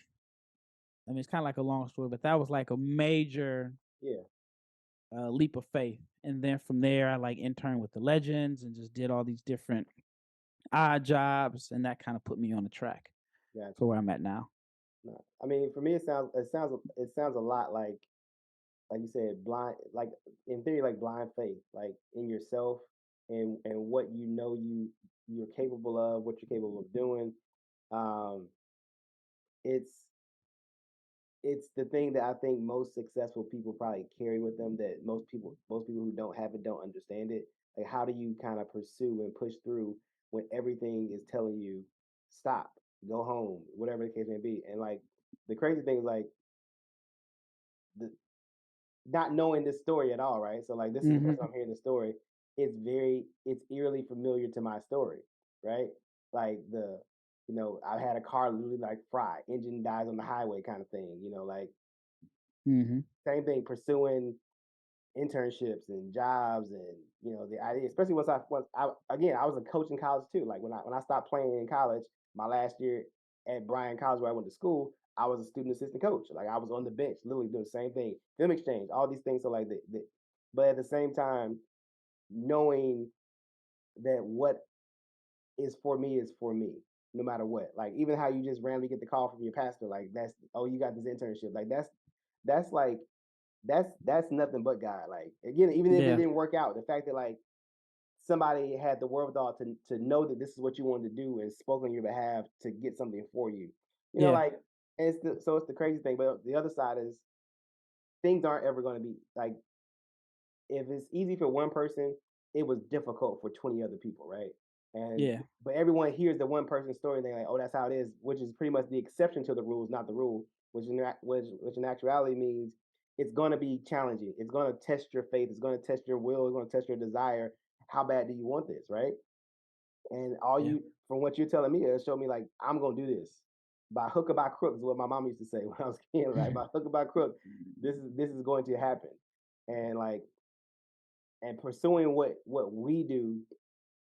I mean, it's kind of like a long story, but that was like a major Yeah. leap of faith. And then from there, I like interned with the Legends and just did all these different odd jobs, and that kind of put me on the track Gotcha. for where I'm at now. No. I mean, for me, it sounds a lot like you said, blind, like in theory, like blind faith, like in yourself and what you know you're capable of, what you're capable of doing. Um, it's it's the thing that I think most successful people probably carry with them that most people who don't have it don't understand it. Like how do you kind of pursue and push through when everything is telling you stop, go home, whatever the case may be. And like the crazy thing is like the not knowing this story at all, right? So like this is the first time Hmm. I'm hearing the story. It's eerily familiar to my story, right? Like I had a car literally like fry, engine dies on the highway kind of thing, like Hmm. same thing pursuing internships and jobs and the idea, especially once I was a coach in college too. Like when I stopped playing in college, my last year at Bryan College where I went to school, I was a student assistant coach. Like I was on the bench, literally doing the same thing, film exchange, all these things. So like but at the same time, knowing that what is for me, no matter what. Like even how you just randomly get the call from your pastor, like that's oh you got this internship, like that's like that's nothing but God. Like again, even if it Yeah, didn't work out, the fact that like somebody had the wherewithal to know that this is what you wanted to do and spoke on your behalf to get something for you. yeah, Like it's the crazy thing. But the other side is things aren't ever going to be like if it's easy for one person, it was difficult for 20 other people, right? And yeah, but everyone hears the one person's story and they're like, oh, that's how it is, which is pretty much the exception to the rules, not the rule, which in actuality means it's going to be challenging. It's going to test your faith. It's going to test your will. It's going to test your desire. How bad do you want this, right? And yeah, from what you're telling me, it showed me like I'm going to do this by hook or by crook is what my mom used to say when I was a kid. Like by hook or by crook, this is going to happen. And like and pursuing what we do,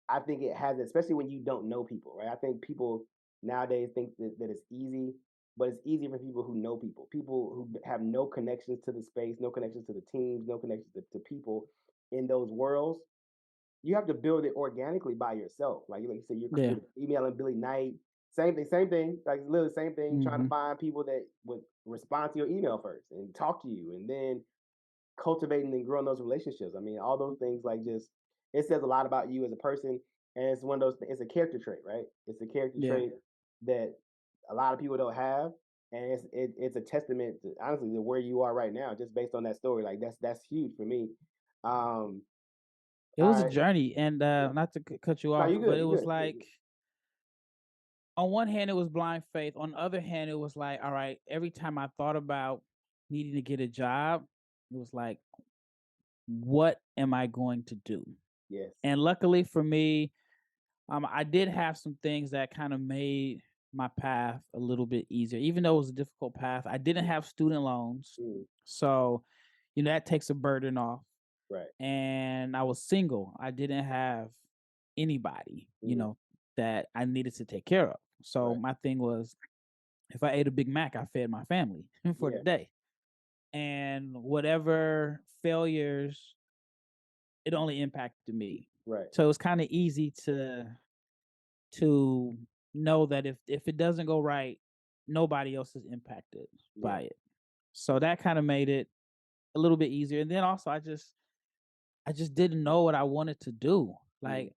I think it has, especially when you don't know people, right? I think people nowadays think that it's easy, but it's easy for people who know people who have no connections to the space, no connections to the teams, no connections to people in those worlds. You have to build it organically by yourself. Like you said, yeah. you're emailing Billy Knight. Same thing. Like literally same thing. Trying to Hmm. find people that would respond to your email first and talk to you, and then cultivating and growing those relationships. I mean, all those things like just it says a lot about you as a person, and it's one of those. It's a character trait, right? It's a character Yeah. trait that a lot of people don't have, and it's a testament to honestly to where you are right now, just based on that story. Like that's huge for me. Um, It all was a right, journey, and not to cut you no, off, you but good, it you was good. like on one hand it was blind faith. On the other hand, it was like, all right, every time I thought about needing to get a job, it was like, what am I going to do? Yes, And luckily for me, I did have some things that kind of made my path a little bit easier, even though it was a difficult path. I didn't have student loans, mm, so that takes a burden off. right, And I was single. I didn't have anybody, mm, that I needed to take care of. So right, my thing was, if I ate a Big Mac, I fed my family for the yeah, day. And whatever failures, it only impacted me. right, So it was kind of easy to know that if it doesn't go right, nobody else is impacted yeah, by it. So for that kind of made it a little bit easier. And then also I just didn't know what I wanted to do. sure. Mm, Like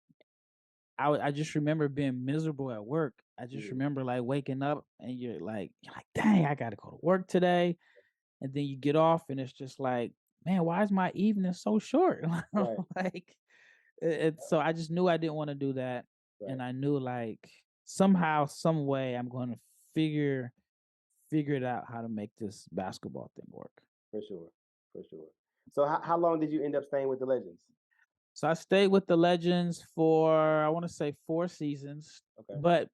I just remember being miserable at work. I just mm, remember like waking up and you're like, dang, I gotta go to work today. And then you get off and it's just like, man, why is my evening so short? right, Like so I just knew I didn't want to do that. right, And I knew like somehow, some way I'm gonna figure figure it out how to make this basketball thing work. for sure, for sure. So how long did you end up staying with the Legends? So I stayed with the Legends for I want to say 4 seasons, Okay. but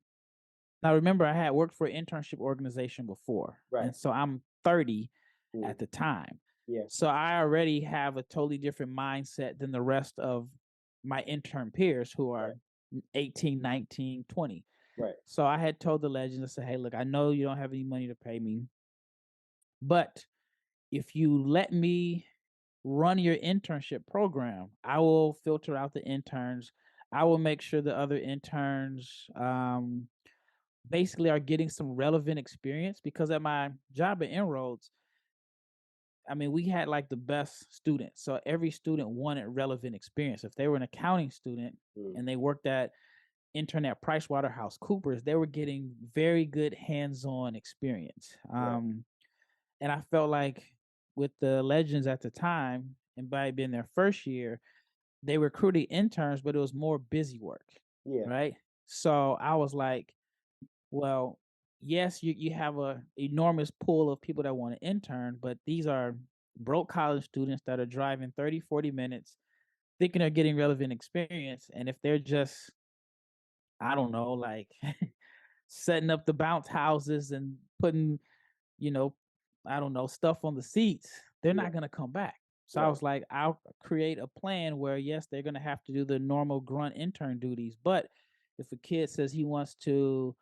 Now remember, I had worked for an internship organization before, Right. and so I'm 30 Mm. at the time. Yeah. So I already have a totally different mindset than the rest of my intern peers who Right. are 18, 19, 20. Right. So I had told the legends, I said, hey, look, I know you don't have any money to pay me, but if you let me run your internship program, I will filter out the interns. I will make sure the other interns basically are getting some relevant experience, because at my job at Inroads, I mean, we had like the best students. So every student wanted relevant experience. If they were an accounting student Mm. and they worked at Internet Price Waterhouse Coopers, they were getting very good hands-on experience. Right. And I felt like with the legends at the time, and by being their first year, they recruited interns, but it was more busy work, Yeah. right? So I was like, well, yes, you have a enormous pool of people that want to intern, but these are broke college students that are driving 30, 40 minutes thinking they're getting relevant experience. And if they're just, I don't know, like setting up the bounce houses and putting, you know, I don't know, stuff on the seats, they're Yeah. not going to come back. So I Right. was like, I'll create a plan where, yes, they're going to have to do the normal grunt intern duties. But if a kid says he wants to,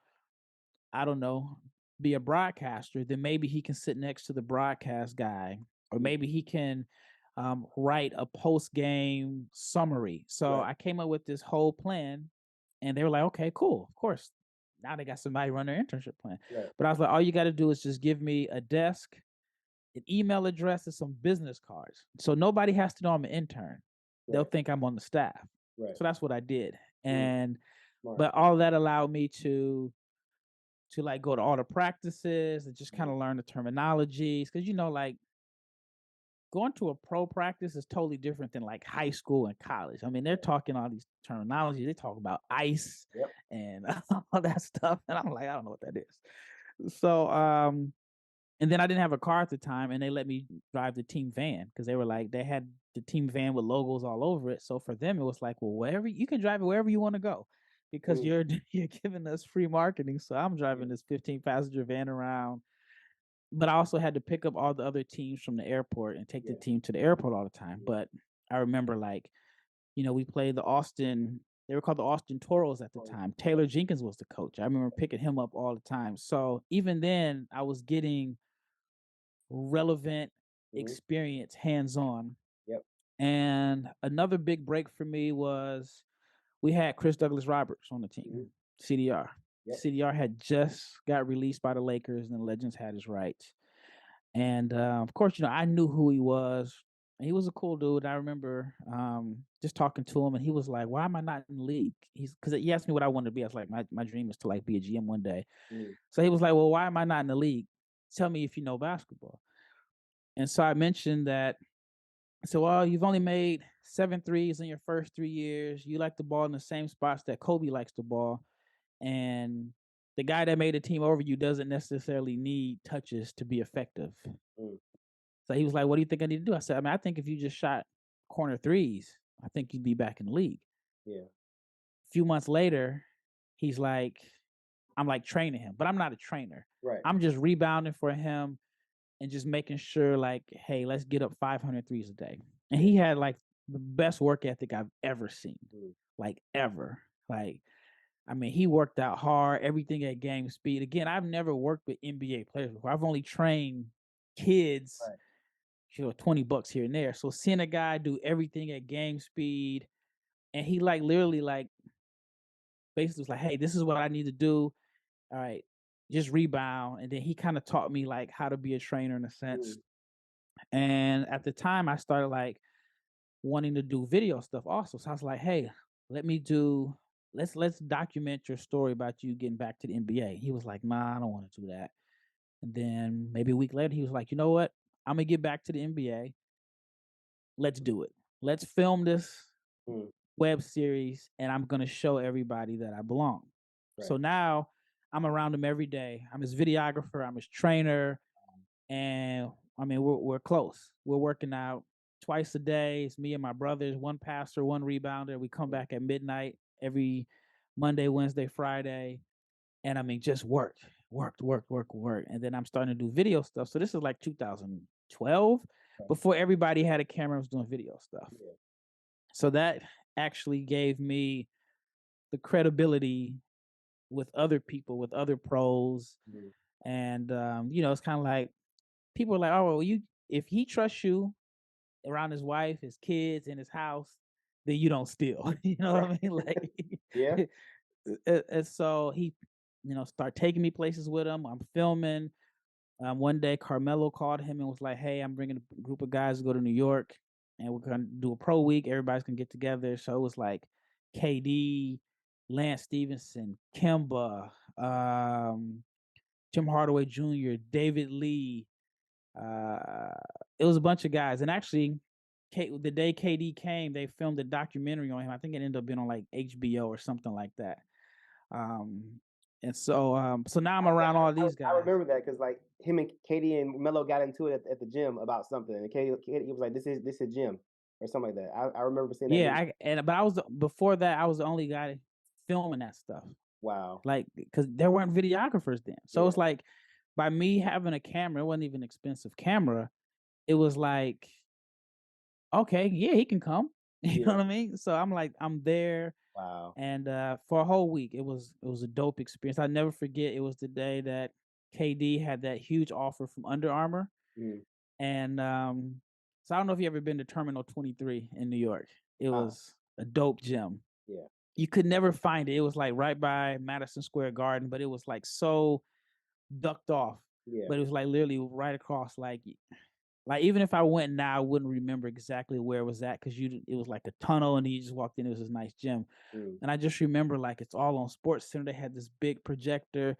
I don't know, be a broadcaster, then maybe he can sit next to the broadcast guy, or Mm. maybe he can write a post game summary. So Right. I came up with this whole plan, and they were like, okay, cool, of course. Now they got somebody run their internship plan. Right. But I was like, all you got to do is just give me a desk, an email address, and some business cards. So nobody has to know I'm an intern. They'll Right. think I'm on the staff. Right. So that's what I did. Mm. And Smart. but all that allowed me to like go to all the practices and just kind of learn the terminologies, because like going to a pro practice is totally different than like high school and college. I mean, they're talking all these terminology. They talk about ice Yep. and all that stuff, and I'm like, I don't know what that is. So and then I didn't have a car at the time, and they let me drive the team van, because they were like, they had the team van with logos all over it. So for them, it was like, well, wherever you can drive it wherever you want to go, because Mm. you're giving us free marketing. So I'm driving this 15 passenger van around, but I also had to pick up all the other teams from the airport and take the Yeah. team to the airport all the time. But I remember, like, we played the Austin. They were called the Austin Toros at the Oh, time. Taylor Jenkins was the coach. I remember picking him up all the time. So even then, I was getting relevant mhm. experience hands on. Yep. And another big break for me was we had Chris Douglas Roberts on the team, Mhm. CDR. Yep. CDR had just got released by the Lakers, and the Legends had his rights. And of course, I knew who he was. And he was a cool dude. I remember just talking to him, and he was like, "Why am I not in the league?" Because he asked me what I wanted to be. I was like, "My dream is to like be a GM one day." Mm. So he was like, "Well, why am I not in the league? Tell me if you know basketball." And so I mentioned that. So, well, you've only made 7 threes in your first 3 years. You like the ball in the same spots that Kobe likes the ball, and the guy that made a team over you doesn't necessarily need touches to be effective. Mm. So he was like, "What do you think I need to do?" I said, I think if you just shot corner threes, I think you'd be back in the league." Yeah. A few months later, he's like, I'm like training him, but I'm not a trainer. Right. I'm just rebounding for him and just making sure, like, hey, let's get up 500 threes a day. And Yeah. he had like the best work ethic I've ever seen, Mm. like ever. Like, I mean, he worked out hard, everything at game speed. Again, I've never worked with NBA players before. I've only trained kids, Right. 20 bucks here and there. So seeing a guy do everything at game speed, and he like literally like basically was like, hey, this is what I need to do. All right, just rebound. And then he kind of taught me like how to be a trainer in a sense. Mm. And at the time I started like wanting to do video stuff also. So I was like, hey, let me do let's document your story about you getting back to the NBA. He was like, nah, I don't want to do that. And then maybe a week later, he was like, you know what? I'm gonna get back to the NBA. Let's do it. Let's film this Mm. web series, and I'm gonna show everybody that I belong. Right. So now I'm around him every day. I'm his videographer, I'm his trainer, and I mean we're close. We're working out twice a day. It's me and my brothers, one passer, one rebounder. We come Mm. back at midnight every Monday, Wednesday, Friday. And I mean, just worked. And then I'm starting to do video stuff. So this is like 2012, before everybody had a camera and was doing video stuff. Yeah. So that actually gave me the credibility with other people, with other pros. And it's kind of like people are like, oh, well, if he trusts you around his wife, his kids, in his house, then you don't steal. You know what I mean? Like, Yeah. and so he, start taking me places with him. I'm filming. One day, Carmelo called him and was like, "Hey, I'm bringing a group of guys to go to New York, and we're gonna do a pro week. Everybody's gonna get together." So it was like KD, Lance Stevenson, Kemba, Tim Hardaway Jr., David Lee. It was a bunch of guys, and actually, the day KD came, they filmed a documentary on him. I think it ended up being on like HBO or something like that. And so now I'm around all these guys. I remember that because like him and Katie and Melo got into it at the gym about something, and Katie was like, "This is a gym," or something like that. I remember seeing that. Yeah, but I was before that. I was the only guy filming that stuff. Wow. Like, because there weren't videographers then, so it's like by me having a camera, it wasn't even an expensive camera. It was like, okay, yeah, he can come. You know what I mean? So I'm like, I'm there. Wow. And for a whole week, it was a dope experience. I'll never forget. It was the day that KD had that huge offer from Under Armour. And so I don't know if you ever been to Terminal 23 in New York. It was a dope gym. Yeah. You could never find it. It was like right by Madison Square Garden, but it was like so ducked off. Yeah. But it was like literally right across, like even if I went now, I wouldn't remember exactly where it was at because it was like a tunnel and you just walked in. It was this nice gym. And I just remember like it's all on Sports Center. They had this big projector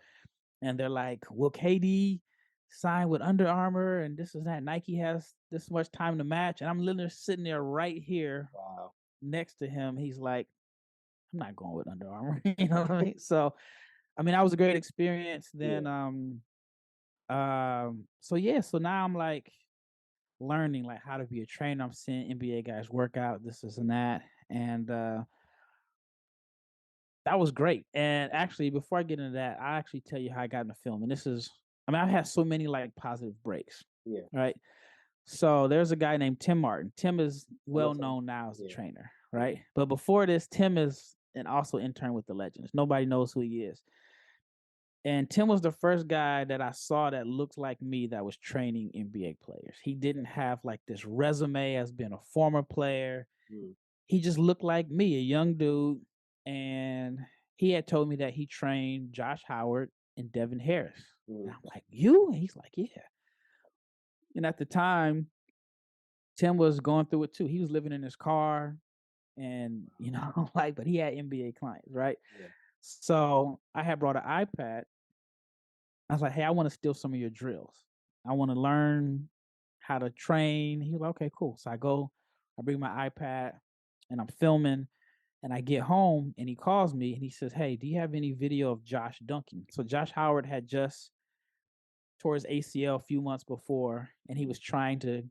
and they're like, will KD sign with Under Armour? And this is that. Nike has this much time to match. And I'm literally sitting there right here next to him. He's like, I'm not going with Under Armour. You know what I mean? So, I mean, that was a great experience. Then, so now I'm like, learning like how to be a trainer. I'm seeing NBA guys work out, this and that. And that was great. And actually, before I get into that, I actually tell you how I got into film. And I've had so many like positive breaks. Yeah. Right. So there's a guy named Tim Martin. Tim is well known now as a trainer, right? But before this, Tim is also intern with the Legends. Nobody knows who he is. And Tim was the first guy that I saw that looked like me that was training NBA players. He didn't have like this resume as being a former player. He just looked like me, a young dude. And he had told me that he trained Josh Howard and Devin Harris. And I'm like, you? And he's like, yeah. And at the time, Tim was going through it too. He was living in his car and, but he had NBA clients, right? Yeah. So I had brought an iPad. I was like, hey, I want to steal some of your drills. I want to learn how to train. He was like, okay, cool. So I bring my iPad and I'm filming and I get home and he calls me and he says, hey, do you have any video of Josh dunking? So Josh Howard had just tore his ACL a few months before and he was trying to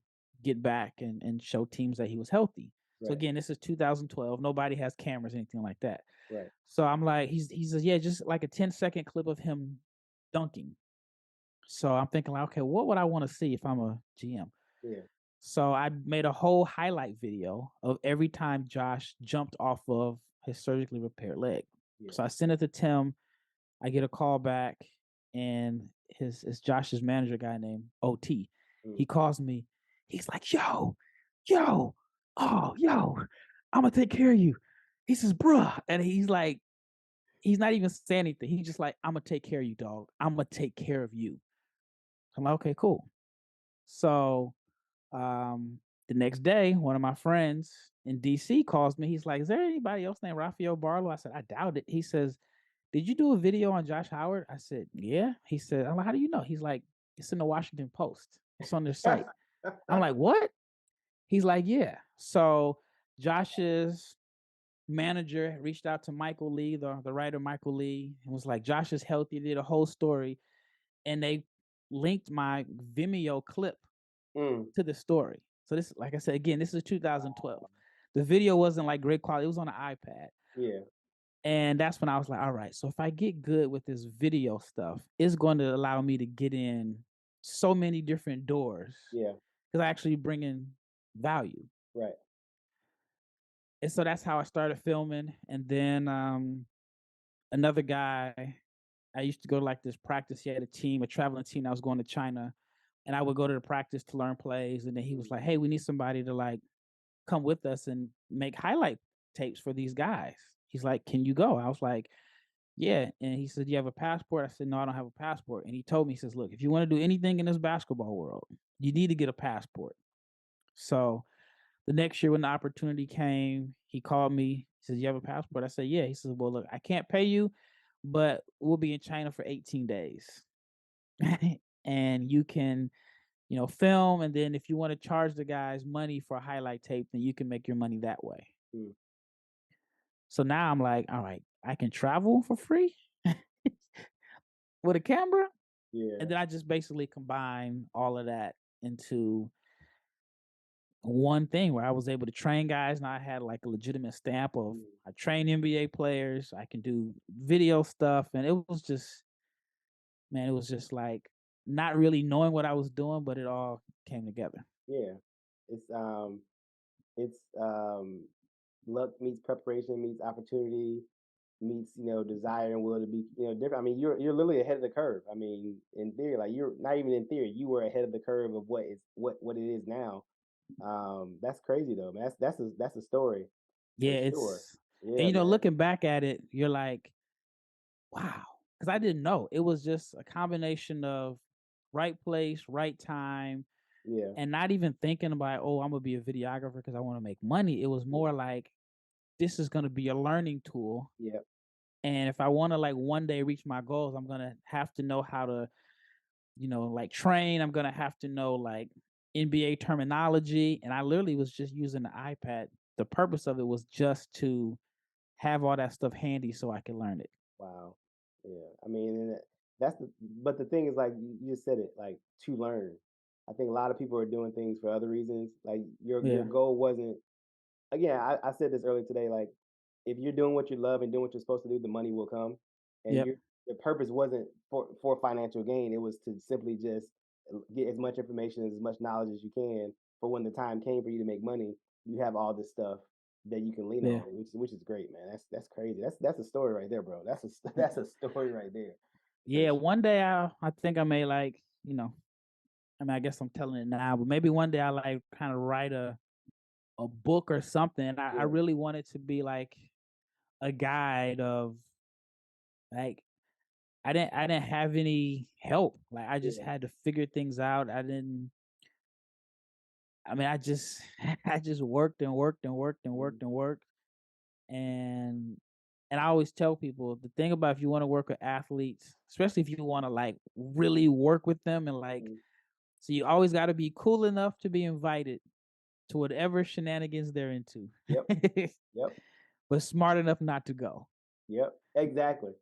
get back and show teams that he was healthy. Right. So again, this is 2012. Nobody has cameras, anything like that. Right. So I'm like, he says, yeah, just like a 10-second clip of him dunking. So I'm thinking like, okay, what would I want to see if I'm a GM? Yeah. So I made a whole highlight video of every time Josh jumped off of his surgically repaired leg. Yeah. So I sent it to Tim. I get a call back, and it's Josh's manager guy named OT. He calls me. He's like, yo, I'm gonna take care of you. He says, bruh, and he's like, he's not even saying anything. He's just like, I'm gonna take care of you, dog. I'm gonna take care of you. I'm like, okay, cool. So the next day, one of my friends in DC calls me. He's like, is there anybody else named Rafael Barlowe? I said, I doubt it. He says, did you do a video on Josh Howard? I said, yeah. He said, I'm like, how do you know? He's like, it's in the Washington Post. It's on their site. I'm like, what? He's like, yeah. So Josh's manager reached out to Michael Lee, the writer Michael Lee, and was like, Josh is healthy. Did a whole story. And they linked my Vimeo clip to the story. So this, like I said, again, this is 2012. The video wasn't like great quality. It was on an iPad. Yeah. And that's when I was like, all right, so if I get good with this video stuff, it's going to allow me to get in so many different doors Yeah. because I actually bring in value. Right. And so that's how I started filming. And then another guy, I used to go to like this practice. He had a team, a traveling team. I was going to China, and I would go to the practice to learn plays. And then he was like, "Hey, we need somebody to like come with us and make highlight tapes for these guys." He's like, "Can you go?" I was like, "Yeah." And he said, "You have a passport?" I said, "No, I don't have a passport." And he told me, he says, "Look, if you want to do anything in this basketball world, you need to get a passport." So the next year when the opportunity came, he called me. He says, "You have a passport?" I said, "Yeah." He says, "Well, look, I can't pay you, but we'll be in China for 18 days. And you can, film. And then if you want to charge the guys money for a highlight tape, then you can make your money that way." Mm. So now I'm like, all right, I can travel for free with a camera. Yeah. And then I just basically combine all of that into one thing where I was able to train guys and I had like a legitimate stamp of Mm. I train NBA players, I can do video stuff. And it was just, man, it was just like not really knowing what I was doing, but it all came together. Yeah. It's it's luck meets preparation meets opportunity meets desire and will to be different. I mean, you're literally ahead of the curve. I mean, in theory, like you're not even in theory, you were ahead of the curve of what it is now. That's crazy though, man. That's a story Yeah, for sure. it's and Yeah, man. looking back at it, you're like, wow, because I didn't know. It was just a combination of right place, right time, Yeah, and not even thinking about, oh, I'm gonna be a videographer because I want to make money. It was yeah, more like this is gonna be a learning tool. yeah, And if I want to like one day reach my goals, I'm gonna have to know how to, like train. I'm gonna have to know like NBA terminology. And I literally was just using the iPad. The purpose of it was just to have all that stuff handy so I could learn it. wow. Yeah, I mean, that's but the thing is, like you just said it, like to learn. I think a lot of people are doing things for other reasons. Like your Yeah. goal wasn't. Again, I said this earlier today. Like if you're doing what you love and doing what you're supposed to do, the money will come. And Yep. your the purpose wasn't for financial gain. It was to simply just get as much information, as much knowledge as you can for when the time came for you to make money. You have all this stuff that you can lean Yeah. on, which is great, man. That's crazy. That's a story right there, bro. That's a story right there, for Yeah. One day I think I may like, I mean, I guess I'm telling it now, but maybe one day I like kind of write a book or something. I yeah, really want it to be like a guide of like I didn't have any help. Like I just yeah, had to figure things out. I mean, I just I just worked and worked and worked and mm, worked and worked. And I always tell people the thing about if you want to work with athletes, especially if you want to like really work with them and like mm, so you always got to be cool enough to be invited to whatever shenanigans they're into. yep, yep, But smart enough not to go. yep, exactly,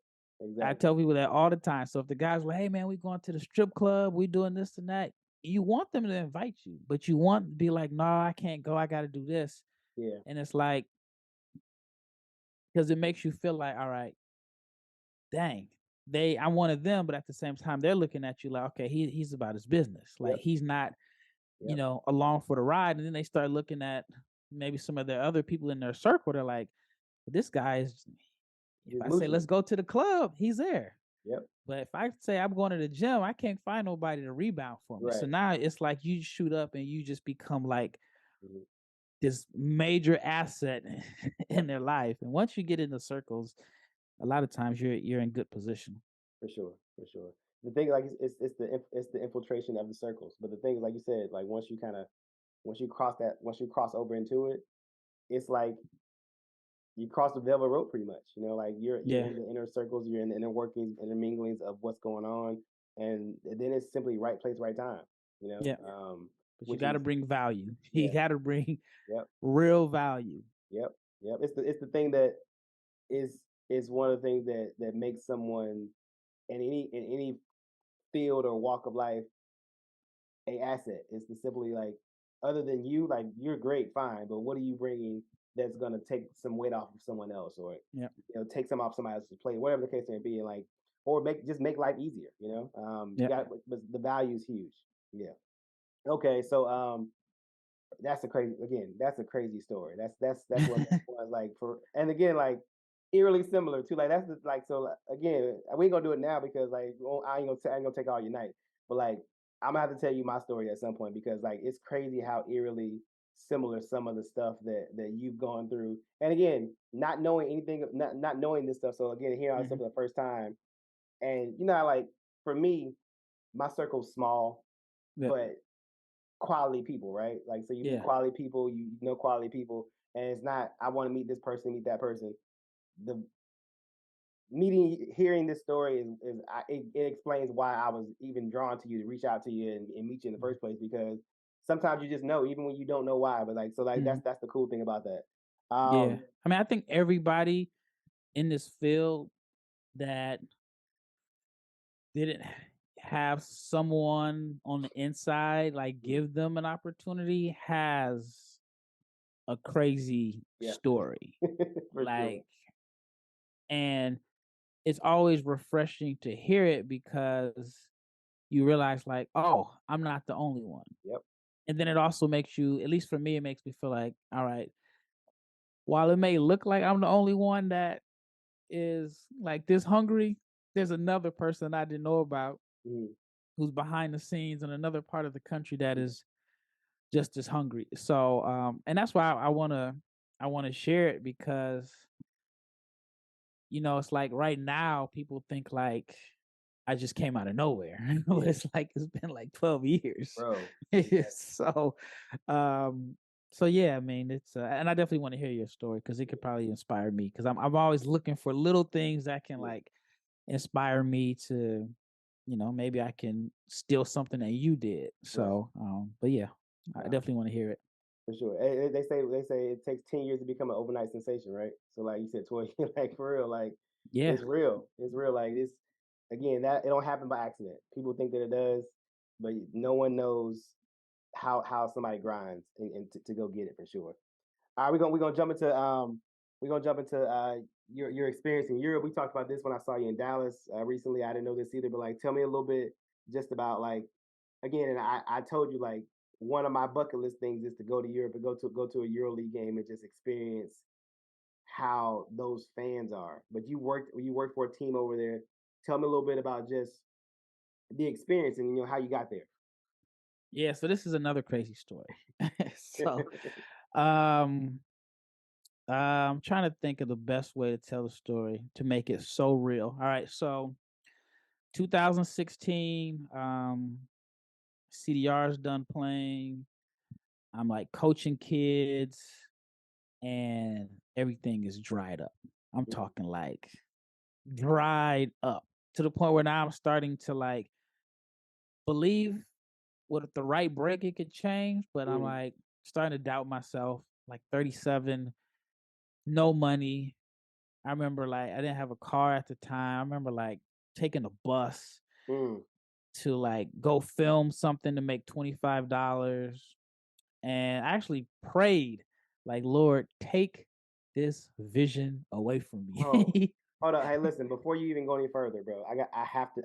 I exactly, tell people that all the time. So if the guys like, "Hey man, we going to the strip club, we doing this and that," you want them to invite you, but you want to be like, "No, I can't go. I got to do this." yeah, And it's like because it makes you feel like, all right, dang, I'm one of them, but at the same time, they're looking at you like, okay, he's about his business. Like yep, he's not, yep. along for the ride. And then they start looking at maybe some of their other people in their circle. They're like, well, this guy is. If Just I say mooching. let's go to the club, he's there. Yep, But if I say I'm going to the gym, I can't find nobody to rebound for me. So right. now it's like you shoot up and you just become like Mhm. this major asset in Yep, their life. And once you get in the circles, a lot of times you're in good position. for sure, for sure. The thing, like, it's the infiltration of the circles. But the thing is, like you said, like once you cross over into it, it's like you cross the velvet rope pretty much. Like you're Yeah, in the inner circles, you're in the inner workings, interminglings of what's going on, and then it's simply right place, right time. yeah. But you Which got to is bring value. You yeah, got to bring yep, real value. yep, yep. It's the thing that is one of the things that makes someone in any field or walk of life a asset. It's to simply like other than you, like you're great, fine, but what are you bringing that's gonna take some weight off of someone else, or Yeah. take some off somebody else's plate, whatever the case may be, and like, or make life easier. You Yeah. got, but the value is huge. Yeah. Okay. So that's a crazy, again, that's a crazy story. That's one of those ones, like, for, and again, like, eerily similar to, like, that's just like, so like, again, we ain't gonna do it now because, like, well, I ain't gonna take all your night, but like, I'm gonna have to tell you my story at some point because, like, it's crazy how eerily similar some of the stuff that you've gone through, and again, not knowing anything, not knowing this stuff, so again, hearing all this stuff Mhm. for the first time, and like, for me, my circle's small, Yeah. but quality people, right? Like, so you meet Yeah. quality people, you know quality people, and it's not, I want to meet this person, meet that person. The hearing this story it explains why I was even drawn to you, to reach out to you and meet you in the Mhm. first place, because sometimes you just know even when you don't know why, but like, so like, Mhm. that's the cool thing about that. Yeah. Um, I mean, I think everybody in this field that didn't have someone on the inside like give them an opportunity has a crazy yeah, story. for sure. Like, and it's always refreshing to hear it because you realize, like, oh, I'm not the only one. Yep. And then it also makes you, at least for me, it makes me feel like, all right, while it may look like I'm the only one that is like this hungry, there's another person I didn't know about Mhm. who's behind the scenes in another part of the country that is just as hungry. So and that's why I wanna share it because it's like right now people think like I just came out of nowhere. But Yeah, it's like it's been like 12 years. bro. so um so yeah, I mean it's and I definitely want to hear your story because it could probably inspire me because I'm always looking for little things that can Yeah, like inspire me to maybe I can steal something that you did. right. So but yeah, I Nah, definitely want to hear it. for sure. They say it takes 10 years to become an overnight sensation, right? So like you said, 20, like, for real, like, Yeah. it's real. It's real. Like, it's, again, that it don't happen by accident. People think that it does, but no one knows how somebody grinds and to go get it for sure. All right, we're gonna jump into your experience in Europe. We talked about this when I saw you in Dallas recently. I didn't know this either, but like, tell me a little bit just about, like, again, and I told you, like, one of my bucket list things is to go to Europe and go to a EuroLeague game and just experience how those fans are. But you worked for a team over there. Tell me a little bit about just the experience and how you got there. Yeah, so this is another crazy story. so um I'm trying to think of the best way to tell the story to make it so real. All right, so 2016, CDR's done playing. I'm like coaching kids and everything is dried up. I'm talking like dried up to the point where now I'm starting to like believe with the right break it could change, but I'm Mm, like starting to doubt myself. Like 37, no money. I remember like I didn't have a car at the time. I remember like taking a bus mm, to like go film something to make $25. And I actually prayed, like, Lord, take this vision away from bro, me. hold on. Hey, listen, before you even go any further, bro, I have to.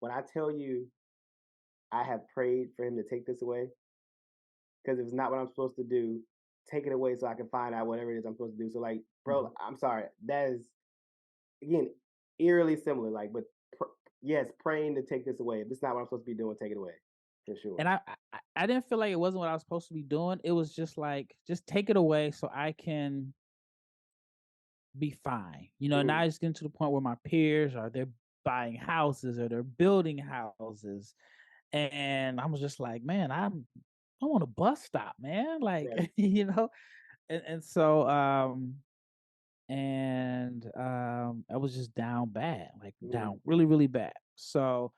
When I tell you I have prayed for him to take this away, because if it's not what I'm supposed to do, take it away so I can find out whatever it is I'm supposed to do. So like, bro, Mhm. I'm sorry. That is, again, eerily similar. Like, but yes, praying to take this away. If it's not what I'm supposed to be doing, take it away for sure. And I didn't feel like it wasn't what I was supposed to be doing. It was just like, just take it away so I can be fine. Now Mm, it's getting to the point where my peers are they're buying houses or they're building houses. And I was just like, man, I want a bus stop, man. Like, right. and so I was just down bad, like Mm, down really, really bad. So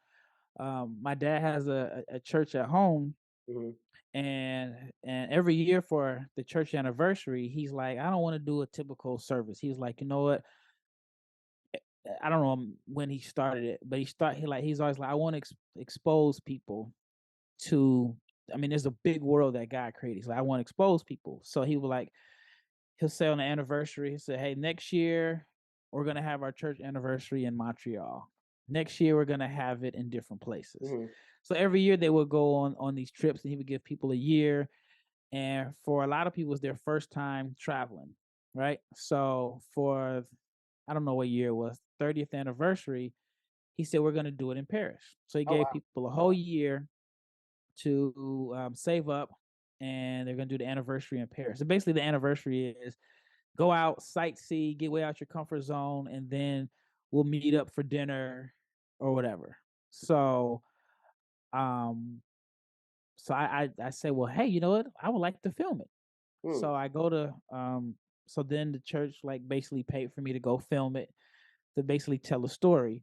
my dad has a church at home mm, and every year for the church anniversary, he's like, I don't want to do a typical service. He's like, you know what? I don't know when he started it, but he's always like, I want to expose people to. I mean, there's a big world that God created. So I want to expose people. So he was like, he'll say on the anniversary, he'll say, "Hey, next year we're gonna have our church anniversary in Montreal. Next year we're gonna have it in different places." Mm-hmm. So every year they would go on these trips, and he would give people a year. And for a lot of people, it's their first time traveling, right? So for I don't know what year it was, 30th anniversary, he said we're gonna do it in Paris. So he Oh gave wow. people a whole year to save up, and they're gonna do the anniversary in Paris. So basically, the anniversary is go out, sightsee, get way out your comfort zone, and then we'll meet up for dinner or whatever. So, um, so I say, well, hey, you know what? I would like to film it. Mm. So I go to so then the church like basically paid for me to go film it, to basically tell a story.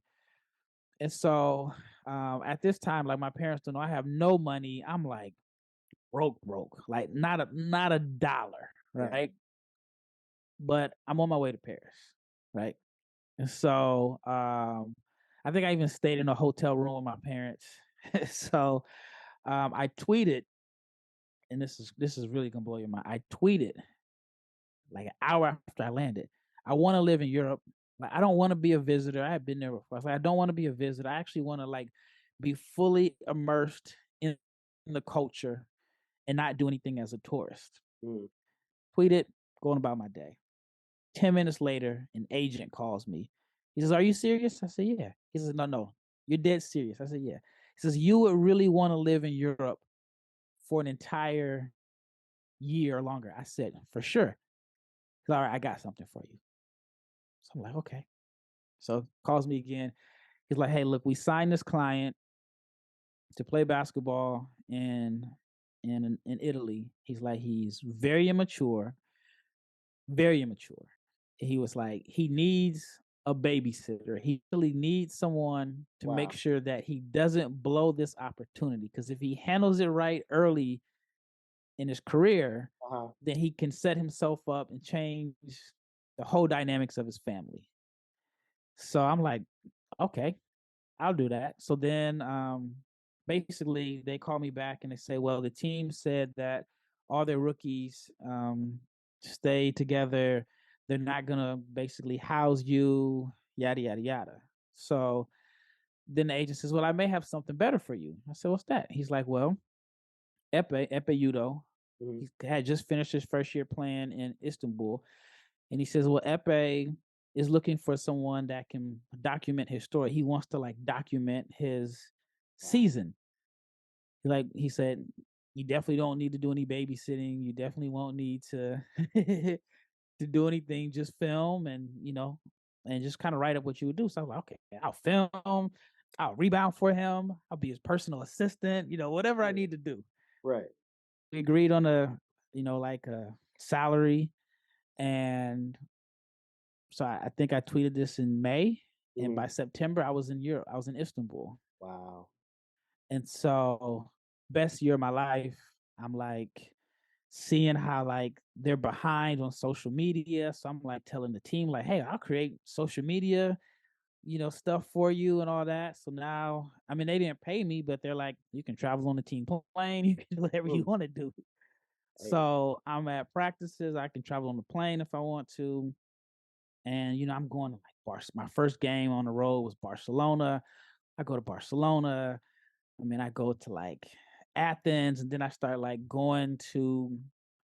And so at this time, like my parents don't know, I have no money. I'm like broke, like not a dollar, Yeah. right? But I'm on my way to Paris, right? And so I think I even stayed in a hotel room with my parents. So I tweeted, and this is really gonna blow your mind. I tweeted like an hour after I landed. I want to live in Europe. Like I don't want to be a visitor. I have been there before. I was like, I don't want to be a visitor. I actually want to like be fully immersed in the culture and not do anything as a tourist. Mm. Tweeted, going about my day. 10 minutes later, an agent calls me. He says, "Are you serious?" I said, "Yeah." He says, "No, you're dead serious." I said, "Yeah." He says, "You would really want to live in Europe for an entire year or longer." I said, "For sure." He's all right, I got something for you. So I'm like, okay. So calls me again. He's like, "Hey, look, we signed this client to play basketball in Italy." He's like, he's very immature, very immature. He was like, he needs a babysitter. He really needs someone to make Wow. sure that he doesn't blow this opportunity. Because if he handles it right early in his career, Uh-huh. then he can set himself up and change the whole dynamics of his family. So I'm like, okay, I'll do that. So then basically they call me back and they say, well, the team said that all their rookies stay together. They're not gonna basically house you, yada yada yada. So then the agent says, well, I may have something better for you. I said, what's that? He's like, well, Epe Udo. Mm-hmm. He had just finished his first year playing in Istanbul. And he says, well, Epe is looking for someone that can document his story. He wants to like document his Wow. season. Like he said, you definitely don't need to do any babysitting. You definitely won't need to to do anything. Just film and and just kind of write up what you would do. So I was like, okay, I'll film, I'll rebound for him, I'll be his personal assistant, whatever I Right. need to do. Right. We agreed on like a salary. And so I think I tweeted this in May, and Mm-hmm. by September I was in Europe. I was in Istanbul, Wow. and so best year of my life. I'm like seeing how like they're behind on social media. So I'm like telling the team like, hey, I'll create social media, stuff for you and all that. So now, I mean, they didn't pay me, but they're like, you can travel on the team plane, you can do whatever you Mm. want to do. Hey. So I'm at practices. I can travel on the plane if I want to. And I'm going to like my first game on the road was Barcelona. I go to Barcelona. I mean, I go to like Athens, and then I start like going to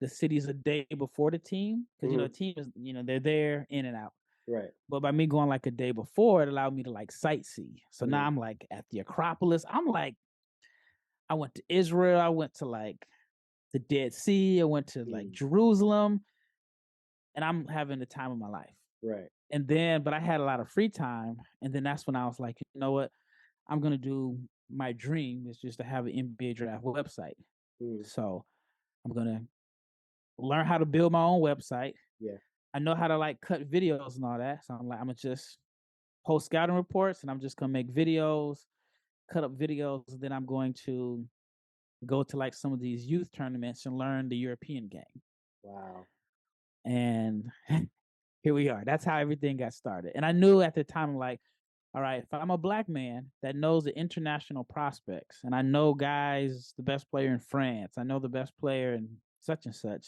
the cities a day before the team because Mm-hmm. the team is they're there in and out. Right. But by me going like a day before, it allowed me to like sightsee. So Mm-hmm. now I'm like at the Acropolis. I'm like, I went to Israel. I went to like the Dead Sea. I went to like Mm. Jerusalem, and I'm having the time of my life. Right. And then, but I had a lot of free time. And then that's when I was like, you know what? I'm going to do my dream is just to have an NBA draft website. Mm. So I'm going to learn how to build my own website. Yeah. I know how to like cut videos and all that. So I'm like, I'm going to just post scouting reports, and I'm just going to make videos, cut up videos. And then I'm going to go to like some of these youth tournaments and learn the European game. Wow. And here we are. That's how everything got started. And I knew at the time, like, all right, if I'm a black man that knows the international prospects, and I know guys, the best player in France, I know the best player in such and such,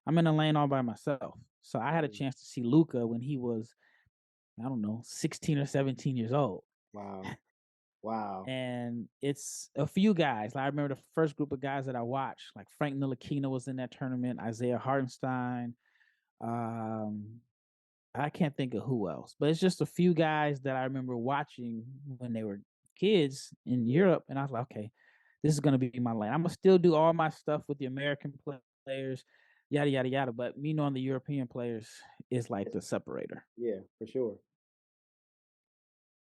I'm in a lane all by myself. So I had a Mm. chance to see Luca when he was, I don't know, 16 or 17 years old. Wow. Wow. And it's a few guys. Like, I remember the first group of guys that I watched, like Frank Ntilikina was in that tournament, Isaiah Hartenstein. Um, I can't think of who else, but it's just a few guys that I remember watching when they were kids in Yeah. Europe, and I was like, okay, this is gonna be my lane. I'm gonna still do all my stuff with the American players, yada yada yada. But me knowing the European players is like the separator. Yeah, for sure.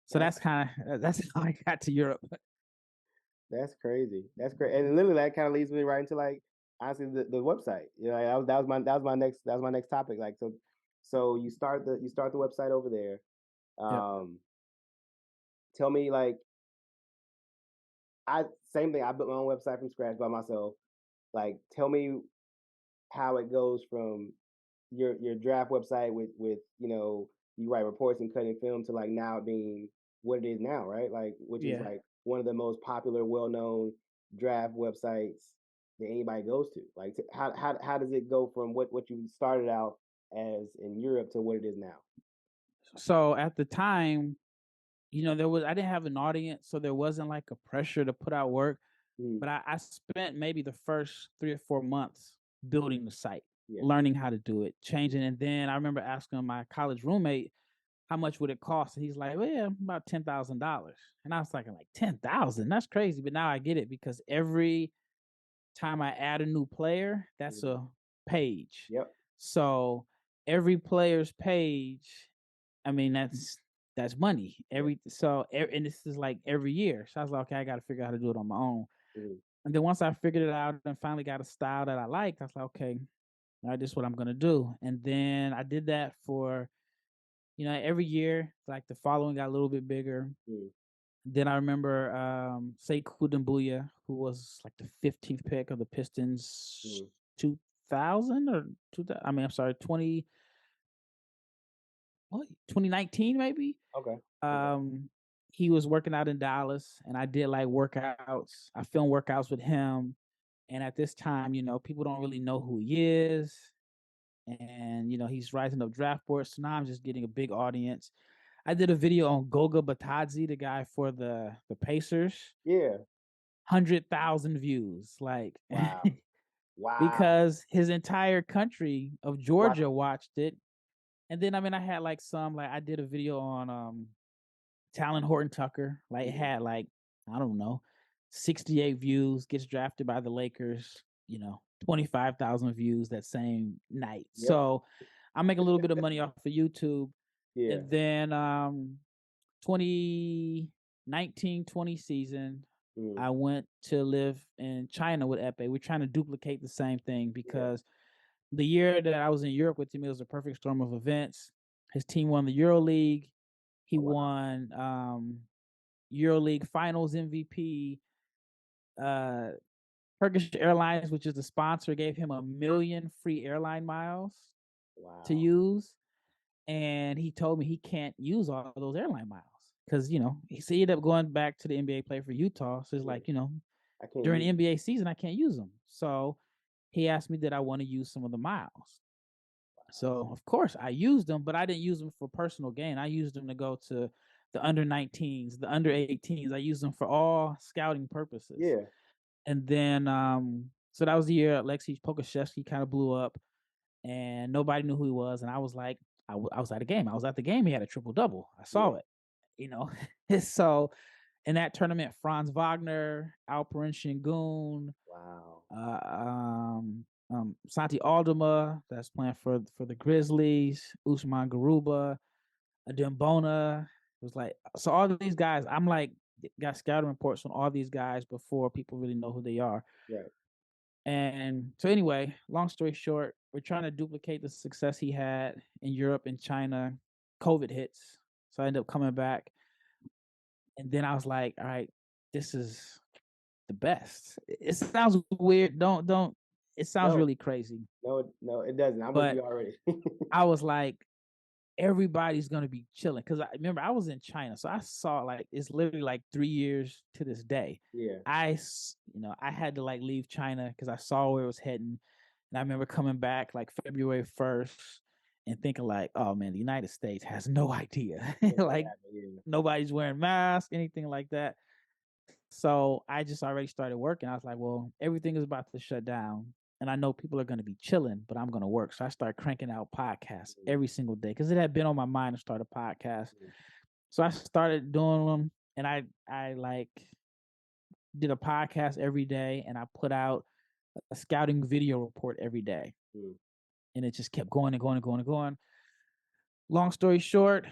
So That's that's how I got to Europe. that's crazy. That's great. And literally that kind of leads me right into like honestly the website. You know, like, that was my next topic. Like so you start the website over there. Yep. Um Tell me like I same thing. I built my own website from scratch by myself. Like tell me how it goes from your draft website with you write reports and cutting film to like now being what it is now, right? Like which is Yeah. like one of the most popular, well known draft websites that anybody goes to. Like how does it go from what you started out as in Europe to what it is now? So at the time, I didn't have an audience, so there wasn't like a pressure to put out work. Mm, But I spent maybe the first 3 or 4 months building the site, yeah, learning how to do it, changing. And then I remember asking my college roommate, how much would it cost? And he's like, well, yeah, about $10,000. And I was thinking, like, 10,000? That's crazy. But now I get it because every time I add a new player, that's mm, a page. yep, So every player's page, I mean, that's money. yep, And this is like every year. So I was like, okay, I got to figure out how to do it on my own. mm, And then once I figured it out and finally got a style that I liked, I was like, okay, all right, this is what I'm gonna do. And then I did that for, every year, like the following got a little bit bigger. mm, Then I remember Sekou Doumbouya, who was like the 15th pick of the Pistons mm. 2000 or 2000, I mean, I'm sorry, 2019 maybe. Okay, okay, Um he was working out in Dallas and I did like workouts. I filmed workouts with him. And at this time, people don't really know who he is. And, he's rising up draft boards. So now I'm just getting a big audience. I did a video on Goga Batadze, the guy for the Pacers. yeah, 100,000 views. Like wow, wow, because his entire country of watch Georgia it, watched it. And then I had like I did a video on Talon Horton Tucker. Like it mm, had like, I don't know, 68 views, gets drafted by the Lakers, 25,000 views that same night. yep, So I make a little bit of money off of YouTube. yeah, And then 2019-20 season, mm, I went to live in China with Epe. We're trying to duplicate the same thing yeah, because the year that I was in Europe with him, it was a perfect storm of events. His team won the Euro League. He oh wow, won EuroLeague Finals MVP. Uh, Turkish Airlines, which is the sponsor, gave him 1 million free airline miles to wow, use, and he told me he can't use all of those airline miles because he ended up going back to the NBA, play for Utah. So it's yeah, like I can't during use the NBA season, I can't use them. So he asked me did I want to use some of the miles. So of course I used them, but I didn't use them for personal gain. I used them to go to the under 19s, the under 18s. I used them for all scouting purposes. yeah, And then so that was the year Alexei Pokashevsky kind of blew up and nobody knew who he was. And I was like, I was at a game. I was at the game. He had a triple double. I saw yeah, it, you know. So in that tournament, Franz Wagner, Alperen Şengün, wow, uh, Santi Aldama that's playing for the Grizzlies, Usman Garuba, Dembona. It was like so all of these guys. I'm like got scouting reports on all these guys before people really know who they are. right, And so anyway, long story short, we're trying to duplicate the success he had in Europe and China. COVID hits, so I ended up coming back, and then I was like, all right, this is the best. It sounds weird. Don't. It sounds no, really crazy, no, it doesn't. I'm with but you already. I was like, everybody's gonna be chilling because I remember I was in China, so I saw like it's literally like 3 years to this day. Yeah, I had to like leave China because I saw where it was heading. And I remember coming back like February 1st and thinking like, oh man, the United States has no idea. Like nobody's wearing masks, anything like that. So I just already started working. I was like, well, everything is about to shut down. And I know people are going to be chilling, but I'm going to work. So I started cranking out podcasts every single day because it had been on my mind to start a podcast. So I started doing them, and I like did a podcast every day, and I put out a scouting video report every day. And it just kept going and going and going and going. Long story short,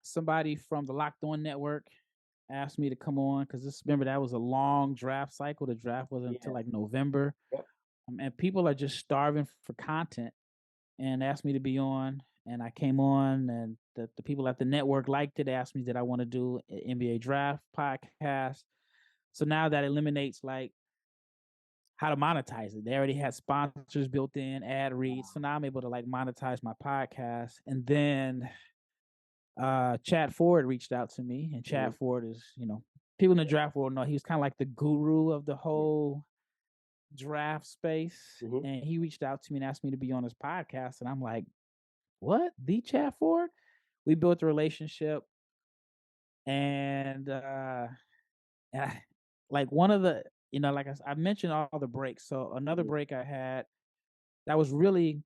somebody from the Locked On Network asked me to come on because remember that was a long draft cycle. The draft wasn't until like November. Yep. And people are just starving for content and asked me to be on. And I came on, and the people at the network liked it. They asked me, did I want to do an NBA draft podcast? So now that eliminates like how to monetize it. They already had sponsors built in, ad reads. So now I'm able to like monetize my podcast. And then Chad Ford reached out to me, and Chad Ford is, people in the draft world know he was kind of like the guru of the whole draft space. And he reached out to me and asked me to be on his podcast. And I'm like, what? The Chad Ford? We built a relationship. And like one of the, like I mentioned all the breaks. So another break I had that was really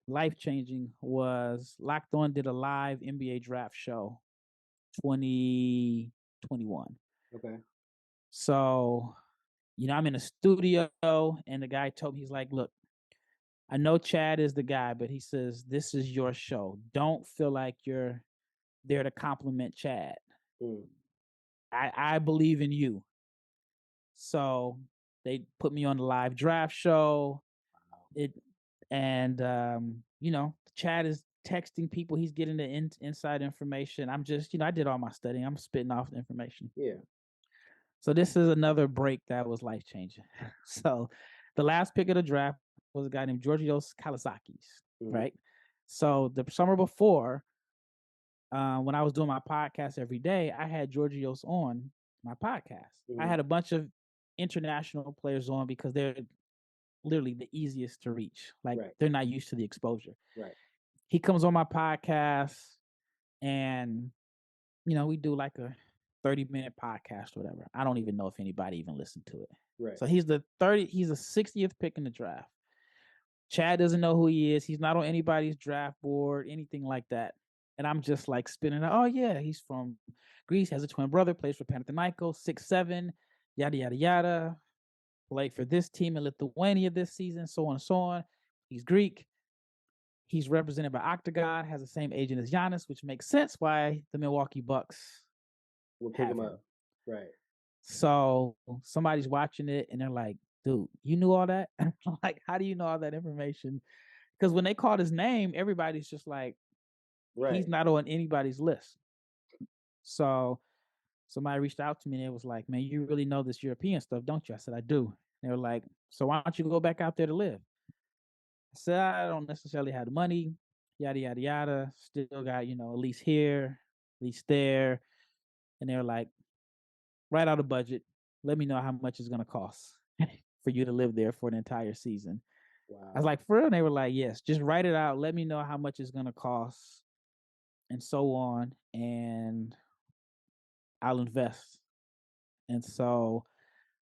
life-changing was Locked On did a live NBA draft show 2021. Okay. So, I'm in a studio, and the guy told me, he's like, look, I know Chad is the guy, but he says, this is your show. Don't feel like you're there to compliment Chad. I believe in you. So they put me on the live draft show. Chad is texting people. He's getting the inside information. I'm just, I did all my studying. I'm spitting off the information. Yeah. So this is another break that was life-changing. So the last pick of the draft was a guy named Georgios Kalazakis, right? So the summer before, when I was doing my podcast every day, I had Georgios on my podcast. I had a bunch of international players on because they're literally the easiest to reach. Like they're not used to the exposure. Right. He comes on my podcast, and we do like a 30-minute podcast or whatever. I don't even know if anybody even listened to it. Right. So he's the 60th pick in the draft. Chad doesn't know who he is. He's not on anybody's draft board, anything like that. And I'm just like spinning out, oh yeah, he's from Greece, has a twin brother, plays for Panathinaikos, 6'7", yada yada yada. Played for this team in Lithuania this season, so on and so on. He's Greek. He's represented by Octagon, has the same agent as Giannis, which makes sense why the Milwaukee Bucks will pick him up. Right. So somebody's watching it and they're like, dude, you knew all that? Like, how do you know all that information? Because when they called his name, everybody's just like, he's not on anybody's list. So somebody reached out to me and it was like, man, you really know this European stuff, don't you? I said, I do. They were like, so why don't you go back out there to live? I said, I don't necessarily have the money, yada, yada, yada. Still got, at least here, at least there. And they were like, write out a budget. Let me know how much it's going to cost for you to live there for an entire season. Wow. I was like, for real? And they were like, yes, just write it out. Let me know how much it's going to cost and so on. And I'll invest. And so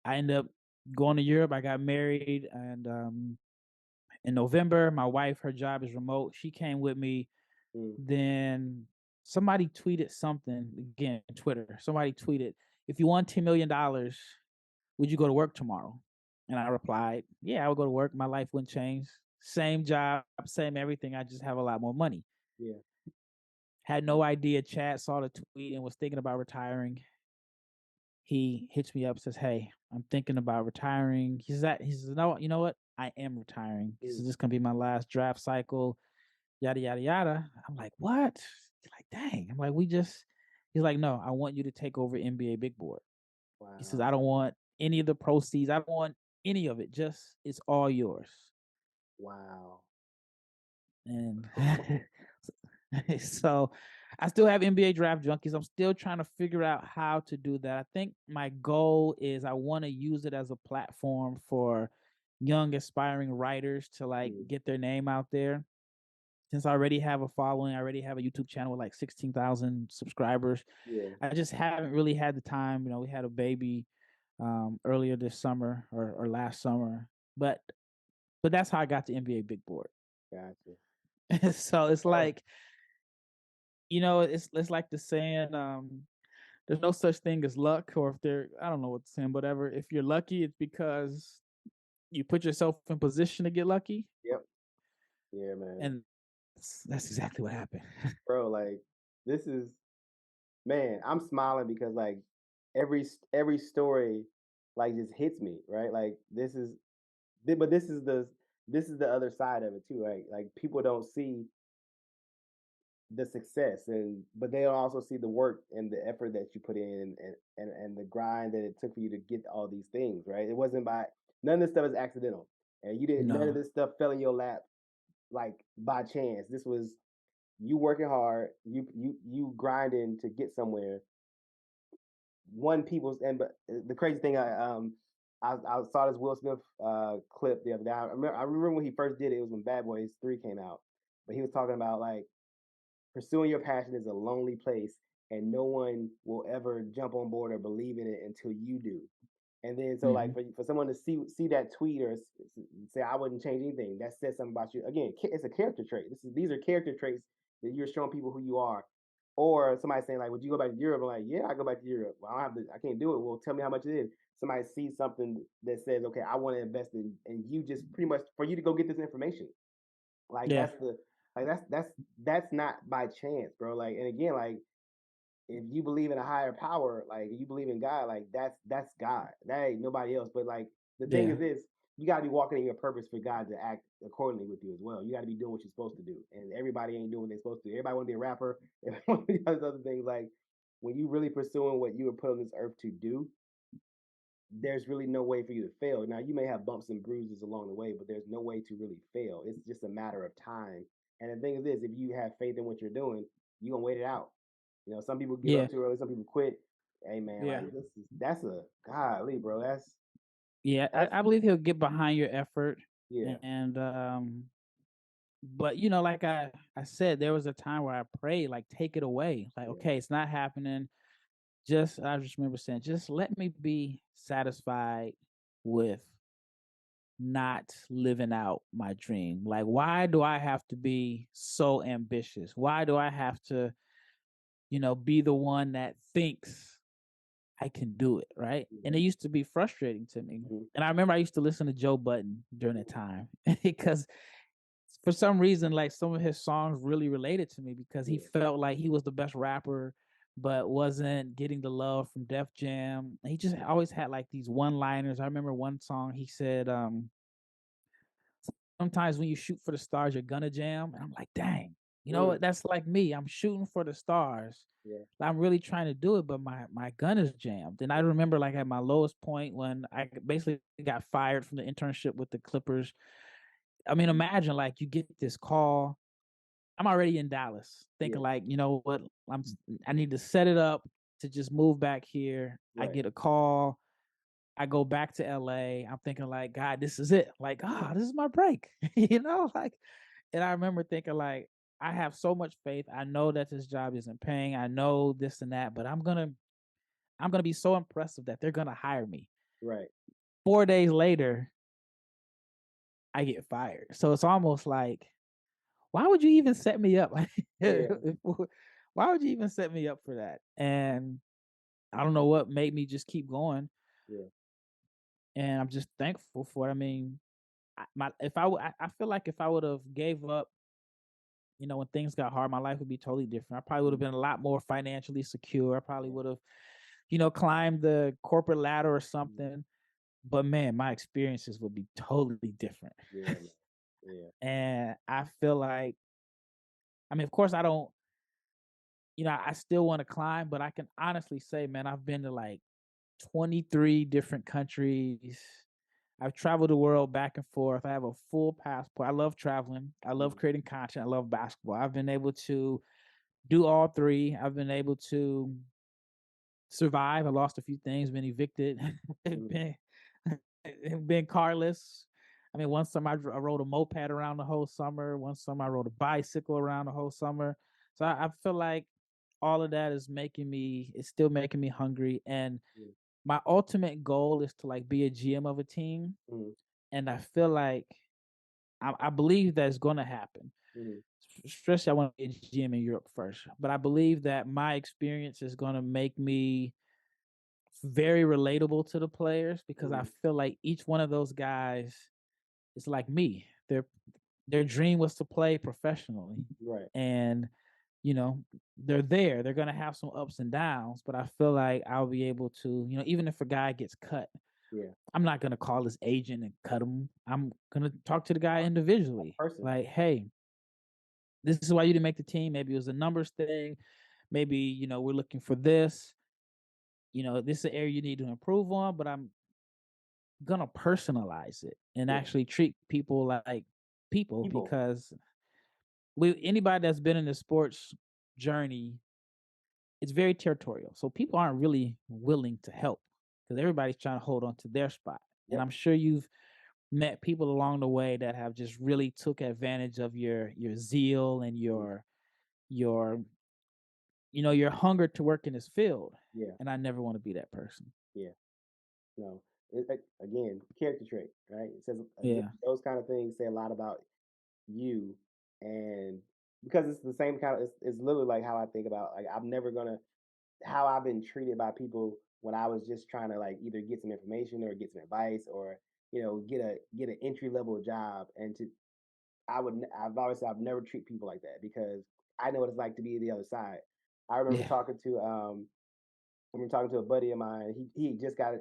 I ended up going to Europe. I got married, and in November, my wife, her job is remote. She came with me. Then somebody tweeted something, again, Twitter. Somebody tweeted, if you won $10 million, would you go to work tomorrow? And I replied, yeah, I would go to work. My life wouldn't change. Same job, same everything. I just have a lot more money. Yeah. Had no idea Chad saw the tweet and was thinking about retiring. He hits me up, says, hey, I'm thinking about retiring. He says, no, you know what? I am retiring. He says, this is going to be my last draft cycle, yada, yada, yada. I'm like, what? He's like, dang. I'm like, he's like, no, I want you to take over NBA Big Board. Wow. He says, I don't want any of the proceeds. I don't want any of it. Just, it's all yours. Wow. And so I still have NBA Draft Junkies. I'm still trying to figure out how to do that. I think my goal is I want to use it as a platform for young aspiring writers to like get their name out there. Since I already have a following, I already have a YouTube channel with like 16,000 subscribers. Yeah. I just haven't really had the time. We had a baby earlier this summer or last summer, but that's how I got to NBA Big Board. Gotcha. So it's like, it's like the saying, there's no such thing as luck, or I don't know what the saying, whatever. If you're lucky, it's because you put yourself in position to get lucky. Yep. Yeah, man. And that's exactly what happened. Bro, like this is, man, I'm smiling because like every story like just hits me, right? Like but this is the other side of it too, right? Like people don't see the success, but they don't also see the work and the effort that you put in, and the grind that it took for you to get all these things, right? It wasn't by None of this stuff is accidental, and you didn't none of this stuff fell in your lap like by chance. This was you working hard, you grinding to get somewhere. But the crazy thing, I saw this Will Smith clip the other day. I remember when he first did it. It was when Bad Boys 3 came out, but he was talking about like pursuing your passion is a lonely place, and no one will ever jump on board or believe in it until you do. And then so like for someone to see that tweet or say I wouldn't change anything, that says something about you. Again, it's a character trait. These are character traits that you're showing people who you are. Or somebody saying like, "Would you go back to Europe?" I'm like, "Yeah, I go back to Europe." Well, I can't do it. Well, tell me how much it is. Somebody sees something that says, "Okay, I want to invest in," and you just pretty much for you to go get this information. Like that's not by chance, bro. Like, and again, like if you believe in a higher power, like you believe in God, like that's God. That ain't nobody else. But like the thing is this, you gotta be walking in your purpose for God to act accordingly with you as well. You gotta be doing what you're supposed to do. And everybody ain't doing what they're supposed to do. Everybody wanna be a rapper, everybody wanna be other things. Like when you really pursuing what you were put on this earth to do, there's really no way for you to fail. Now you may have bumps and bruises along the way, but there's no way to really fail. It's just a matter of time. And the thing is this, if you have faith in what you're doing, you're gonna wait it out. Some people give up too early, some people quit. Hey man, like that's a golly, bro. I believe he'll get behind your effort. Yeah. And but like I said, there was a time where I prayed, like, take it away. Like, okay, it's not happening. I just remember saying, just let me be satisfied with not living out my dream. Like, why do I have to be so ambitious? Why do I have to, be the one that thinks I can do it, right? And it used to be frustrating to me. And I remember I used to listen to Joe Budden during that time because for some reason, like some of his songs really related to me because he felt like he was the best rapper, but wasn't getting the love from Def Jam. He just always had like these one-liners. I remember one song he said, sometimes when you shoot for the stars, you're gonna jam. And I'm like, dang, you know what? That's like me. I'm shooting for the stars. I'm really trying to do it, but my gun is jammed. And I remember like at my lowest point when I basically got fired from the internship with the Clippers. I mean, imagine like you get this call. I'm already in Dallas, thinking like, you know what? I need to set it up to just move back here. I get a call. I go back to LA. I'm thinking like, God, this is it. Like, this is my break. Like, and I remember thinking like, I have so much faith. I know that this job isn't paying. I know this and that, but I'm gonna be so impressive that they're gonna hire me. Right. 4 days later, I get fired. So it's almost like, why would you even set me up? Why would you even set me up for that? And I don't know what made me just keep going. Yeah. And I'm just thankful for it. I mean, I feel like if I would have gave up, when things got hard, my life would be totally different. I probably would have been a lot more financially secure. I probably would have, climbed the corporate ladder or something. But man, my experiences would be totally different. Yeah. And I feel like, I mean, of course, I don't, I still want to climb, but I can honestly say, man, I've been to like 23 different countries. I've traveled the world back and forth. I have a full passport. I love traveling. I love creating content. I love basketball. I've been able to do all three. I've been able to survive. I lost a few things, been evicted, been carless, I mean, one summer I rode a moped around the whole summer. One summer I rode a bicycle around the whole summer. So I feel like all of that is it's still making me hungry. And Mm, my ultimate goal is to like be a GM of a team. mm, And I feel like I believe that it's going to happen. mm, Especially, I want to be a GM in Europe first. But I believe that my experience is going to make me very relatable to the players because I mm, feel like each one of those guys is like me. Their dream was to play professionally, right. and you know they're there. They're gonna have some ups and downs, but I feel like I'll be able to, even if a guy gets cut, Yeah. I'm not gonna call his agent and cut him. I'm gonna talk to the guy individually, Person. like, hey, this is why you didn't make the team. Maybe it was a numbers thing. Maybe we're looking for this. This is an area you need to improve on, but I'm gonna personalize it and Yeah. actually treat people like people People. because anybody that's been in the sports journey, it's very territorial. So people aren't really willing to help because everybody's trying to hold on to their spot. And Yep. I'm sure you've met people along the way that have just really took advantage of your zeal and Mm, your your hunger to work in this field. yeah. And I never want to be that person. Yeah. No. Again, character trait, right? It says again, Yeah. those kind of things say a lot about you, and because it's the same kind of, it's literally like how I think about, like, I'm never gonna, how I've been treated by people when I was just trying to like either get some information or get some advice or get an entry level job. And to I've always said I've never treat people like that because I know what it's like to be the other side. I remember Yeah. talking to a buddy of mine. He just got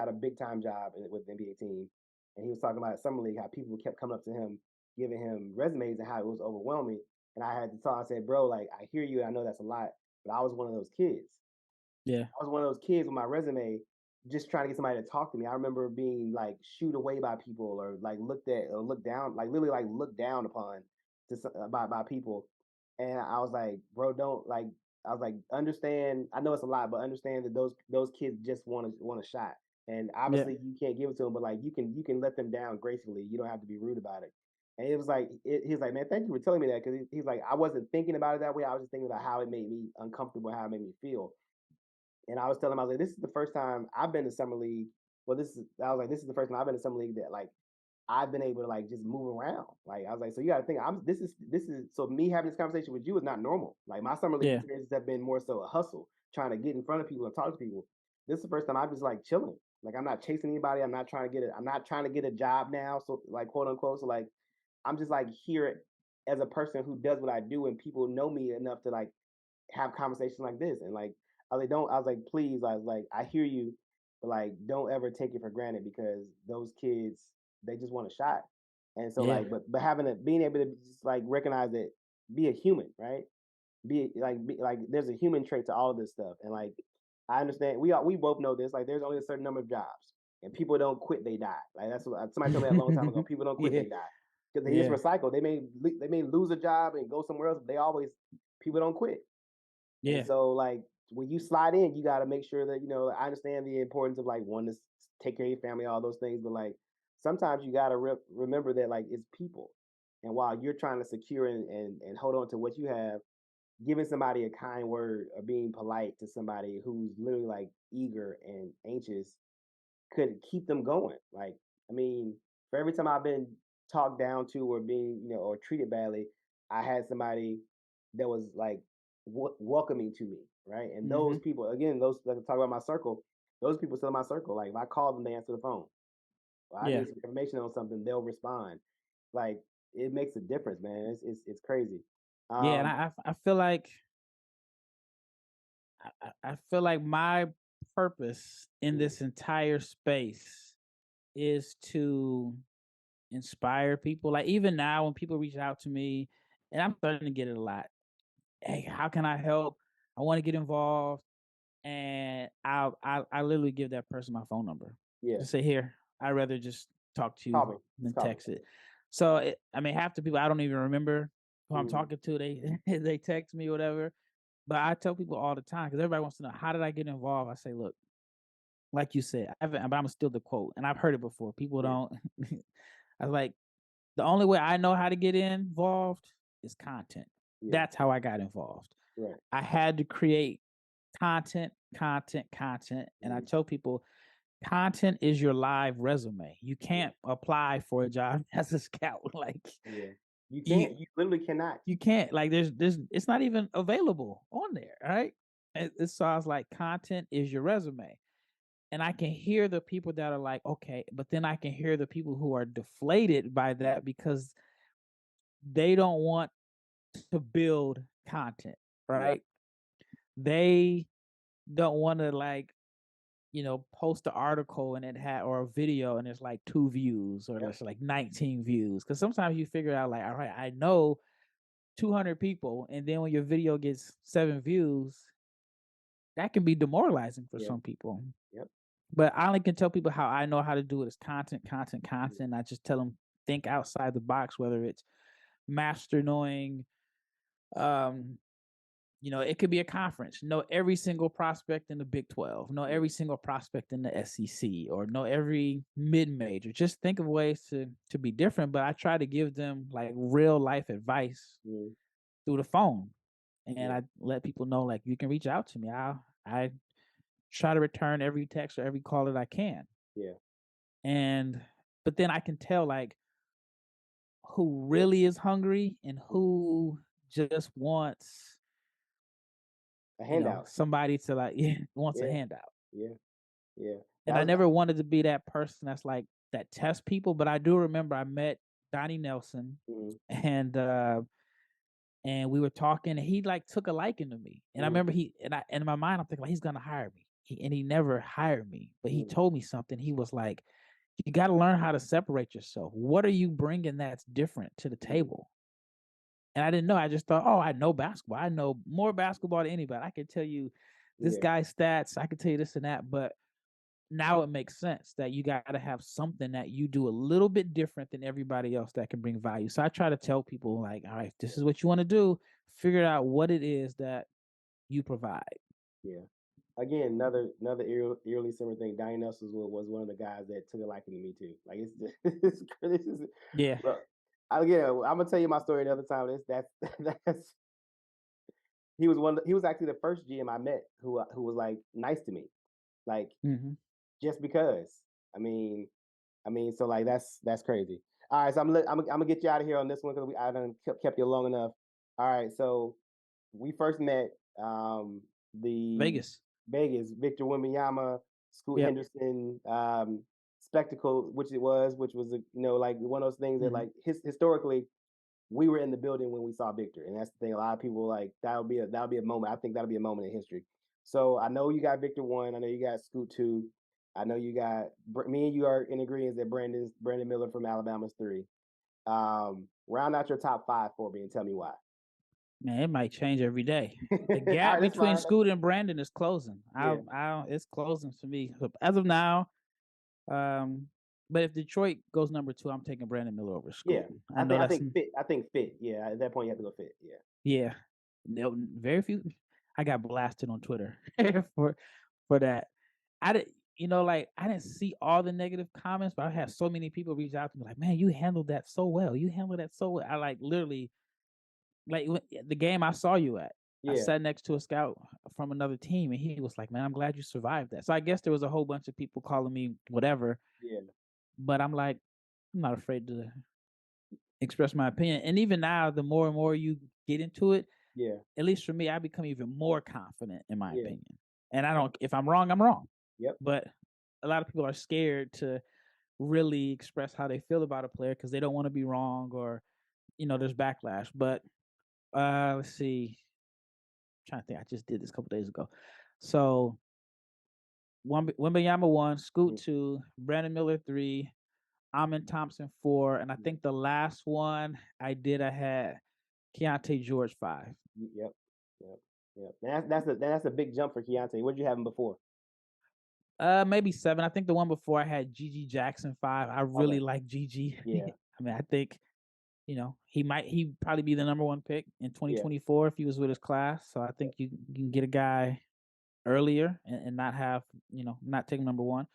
a big time job with the NBA team, and he was talking about summer league, how people kept coming up to him, giving him resumes, and how it was overwhelming. And I had to talk. I said, "Bro, like I hear you. I know that's a lot, but I was one of those kids. Yeah. I was one of those kids with my resume, just trying to get somebody to talk to me. I remember being like shooed away by people, or like looked at or looked down, like literally like looked down upon by people. And I was like, bro, don't like. I was like, understand. I know it's a lot, but understand that those kids just want a shot, and Yeah. obviously you can't give it to them, but like you can let them down gracefully. You don't have to be rude about it. And it was like he was like, man, thank you for telling me that, because he's like, I wasn't thinking about it that way. I was just thinking about how it made me uncomfortable, how it made me feel. And I was telling him, I was like, this is the first time I've been to summer league. Well, I was like, this is the first time I've been to summer league that like I've been able to like just move around. Like I was like, so you got to think, this is so me having this conversation with you is not normal. Like my summer league Yeah. experiences have been more so a hustle, trying to get in front of people and talk to people. This is the first time I'm just like chilling. Like I'm not chasing anybody. I'm not trying to get a job now. So like quote unquote. So like I'm just like here as a person who does what I do, and people know me enough to like have conversations like this. And like I was like, please, I was like, I hear you, but like don't ever take it for granted, because those kids, they just want a shot. And so Yeah. like but having being able to just like recognize that, be a human, right? Be like there's a human trait to all of this stuff. And like I understand, we both know this, like there's only a certain number of jobs, and people don't quit, they die. Like that's what somebody told me a long time ago. People don't quit, Yeah. they die, because they just Yeah. recycle. They may lose a job and go somewhere else, but they always, people don't quit. And Yeah. so like when you slide in, you got to make sure that, I understand the importance of like one to take care of your family, all those things, but like sometimes you got to remember that like it's people. And while you're trying to secure and hold on to what you have, giving somebody a kind word or being polite to somebody who's literally like eager and anxious could keep them going. Like, I mean, for every time I've been talked down to or being, or treated badly, I had somebody that was like welcoming to me, right? And those Mhm. people, again, those that talk about my circle, those people still in my circle. Like, if I call them, they answer the phone. Well, I Yeah. need some information on something, they'll respond. Like, it makes a difference, man. It's crazy. Yeah, and Um, I feel like I feel like my purpose in mm, this entire space is to inspire people. Like even now when people reach out to me, and I'm starting to get it a lot. Hey, how can I help? I want to get involved. And I literally give that person my phone number. yeah, Just say, here, I'd rather just talk to you call me. Just than call me. text it. So I mean, half the people I don't even remember who I'm Mm, talking to. They they text me whatever. But I tell people all the time because everybody wants to know, how did I get involved? I say, look, like you said, but I'm still the quote, and I've heard it before. People yeah, don't I was like, the only way I know how to get involved is content. Yeah. That's how I got involved. Right. I had to create content. And I tell people, content is your live resume. You can't apply for a job as a scout. Like, you can't. You literally cannot. You can't. Like, there's it's not even available on there. Right. It sounds like content is your resume. And I can hear the people that are like, okay, but then I can hear the people who are deflated by that because they don't want to build content, right? They don't want to, like, post an article and it had, or a video and it's like 2 views or it's like 19 views. Because sometimes you figure out like, all right, I know 200 people, and then when your video gets 7 views, that can be demoralizing for some people. But I only can tell people how I know how to do it is content. I just tell them think outside the box, whether it's master knowing, it could be a conference. Know every single prospect in the Big 12. Know every single prospect in the SEC, or know every mid-major. Just think of ways to be different. But I try to give them like real life advice through the phone, and I let people know like you can reach out to me. I try to return every text or every call that I can. But then I can tell like who really is hungry and who just wants a handout. Somebody to like wants a handout. And I never wanted to be that person that's like that test people, but I do remember I met Donnie Nelson and we were talking, and he like took a liking to me. And I remember in my mind I'm thinking like he's gonna hire me. He never hired me, but he told me something. He was like, you got to learn how to separate yourself. What are you bringing that's different to the table? And I didn't know. I just thought, oh, I know basketball. I know more basketball than anybody. I can tell you this guy's stats. I can tell you this and that. But now it makes sense that you got to have something that you do a little bit different than everybody else that can bring value. So I try to tell people like, all right, this is what you want to do. Figure out what it is that you provide. Again, another eerily similar thing. Donnie Nelson was one of the guys that took a liking to me too. Like Look, I'm gonna tell you my story another time. That's he was actually the first GM I met who was like nice to me, like just because. I mean, so like that's crazy. All right, so I'm gonna get you out of here on this one because I done kept you long enough. All right, so we first met the Vegas, Victor Wembanyama, Scoot Henderson spectacle, which was like one of those things that like historically we were in the building when we saw Victor, and that's the thing. A lot of people like that'll be a moment. I think that'll be a moment in history. So I know you got Victor 1. I know you got Scoot 2. I know you got me and you are in agreement that Brandon Miller from Alabama's 3. Round out your top 5 for me and tell me why. Man, it might change every day. The gap between Scoot and Brandon is closing. It's closing for me as of now. But if Detroit goes number 2, I'm taking Brandon Miller over Scoot. I think fit. Yeah, at that point you have to go fit. Yeah. No, very few. I got blasted on Twitter for that. I didn't see all the negative comments, but I had so many people reach out to me like, "Man, you handled that so well. You handled that so well." I like literally, like the game I saw you at. I sat next to a scout from another team, and he was like, "Man, I'm glad you survived that." So I guess there was a whole bunch of people calling me whatever. But I'm like, I'm not afraid to express my opinion. And even now, the more and more you get into it, at least for me, I become even more confident in my opinion. And I don't, if I'm wrong, I'm wrong. But a lot of people are scared to really express how they feel about a player because they don't want to be wrong, or there's backlash. But let's see. I'm trying to think. I just did this a couple days ago. So Wembanyama 1, Scoot 2, Brandon Miller 3, Amin Thompson 4, and I think the last one I had Keontae George 5. Yep. That's a big jump for Keontae. What did you have him before? Maybe 7. I think the one before I had Gigi Jackson 5. I really like Gigi. I mean, I think he'd probably be the number 1 pick in 2024 if he was with his class. So I think you can get a guy earlier and not have not take number 1.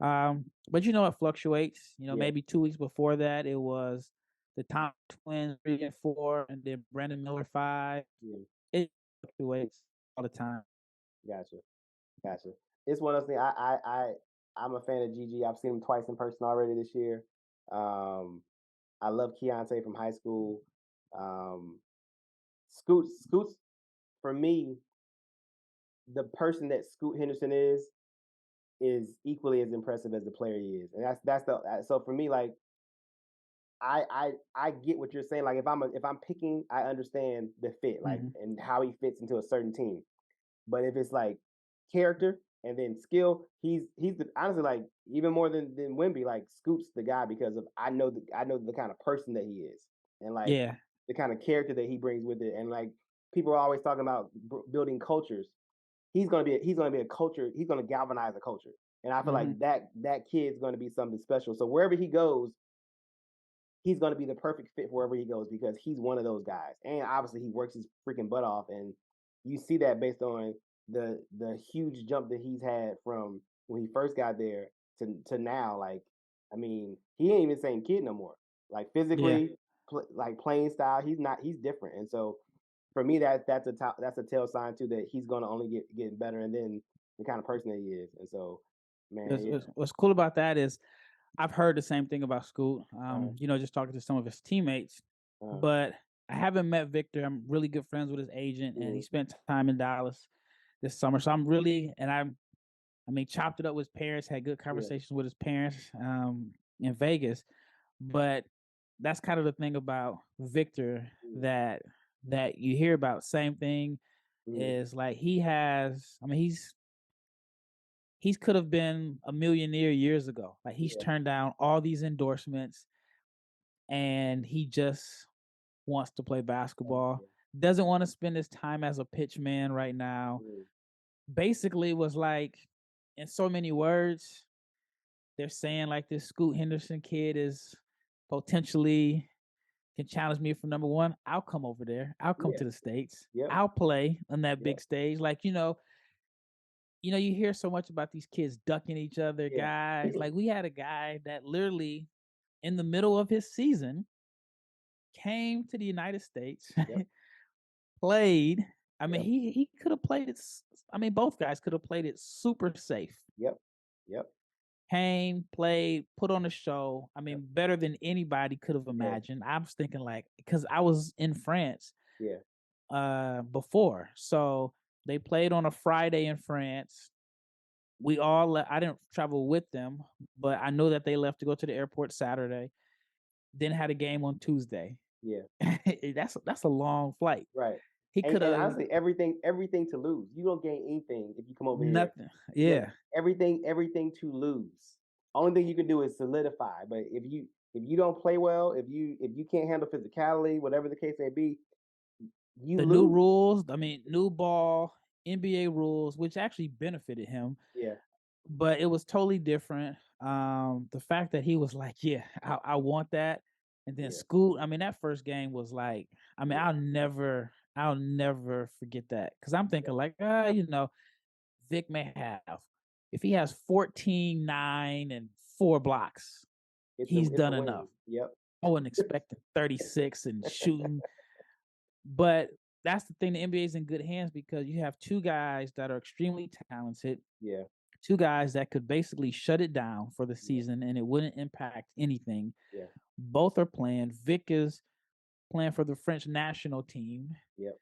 But it fluctuates. Yeah, Maybe 2 weeks before that, it was the Tom twins 3 and 4, and then Brandon Miller 5. yeah. It fluctuates all the time. Gotcha, gotcha. It's one of those things. I'm a fan of Gigi. I've seen him twice in person already this year. Um, I love Keontae from high school. Um, Scoots for me, the person that Scoot Henderson is equally as impressive as the player he is, and that's the so for me like I get what you're saying. Like if I'm picking, I understand the fit like Mhm. and how he fits into a certain team. But if it's like character and then skill, he's honestly like even more than Wimby. Like Scoot's the guy because of I know the kind of person that he is and like Yeah. the kind of character that he brings with it. And like people are always talking about building cultures. He's gonna be a culture. He's gonna galvanize a culture. And I feel like Mhm. that kid's gonna be something special. So wherever he goes, he's going to be the perfect fit wherever he goes because he's one of those guys. And obviously, he works his freaking butt off, and you see that based on the huge jump that he's had from when he first got there to now. Like, I mean, he ain't even the same kid no more. Like Yeah. physically, like playing style, he's not. He's different, and so for me, that's a tail sign too that he's going to only get better, and then the kind of person that he is, and so man, What's, yeah, what's, what's cool about that is I've heard the same thing about Scoot. uh, Just talking to some of his teammates, uh, but I haven't met Victor. I'm really good friends with his agent, and he mm, spent time in Dallas this summer. So I'm really, and I mean, chopped it up with his parents, had good yeah, conversations with his parents in Vegas. But that's kind of the thing about Victor mm, that you hear about. Same thing mm, is like he has. I mean, he's could have been a millionaire years ago. Like he's yeah. turned down all these endorsements, and he just wants to play basketball. Yeah. Doesn't want to spend his time as a pitch man right now. Mm, Basically, was like, in so many words, they're saying like this Scoot Henderson kid is potentially can challenge me for number one. I'll come over there. I'll come yeah. to the States. Yep. I'll play on that Yep. big stage. Like, you hear so much about these kids ducking each other, Yeah. guys. Like we had a guy that literally in the middle of his season came to the United States, Yep. played. I mean, Yep. he could have played it. I mean, both guys could have played it super safe. Yep. Yep. Came, played, put on a show. I Yep. mean, better than anybody could have Yeah. imagined. I was thinking like because I was in France Yeah. before, so they played on a Friday in France. I didn't travel with them, but I know that they left to go to the airport Saturday. Then had a game on Tuesday. Yeah. That's a long flight. Right. He could And have honestly, everything to lose. You don't gain anything if you come over here. nothing. You have Yeah. everything to lose. Only thing you can do is solidify. But if you don't play well, if you can't handle physicality, whatever the case may be, you The new lose. rules, I mean, new ball, NBA rules, which actually benefited him, Yeah. but it was totally different. The fact that he was like, "Yeah, I want that," and then Yeah. Scoot. I mean, that first game was like, I mean, Yeah. I'll never forget that because I'm Yeah. thinking like, Vic may have if he has 14, 9, and 4 blocks, he's It's a done win. enough. Yep. I wasn't expecting 36 and shooting, but that's the thing. The NBA is in good hands because you have two guys that are extremely talented, Yeah. two guys that could basically shut it down for the Yeah. season and it wouldn't impact anything. Yeah. Both are playing. Vic is playing for the French national team. Yep.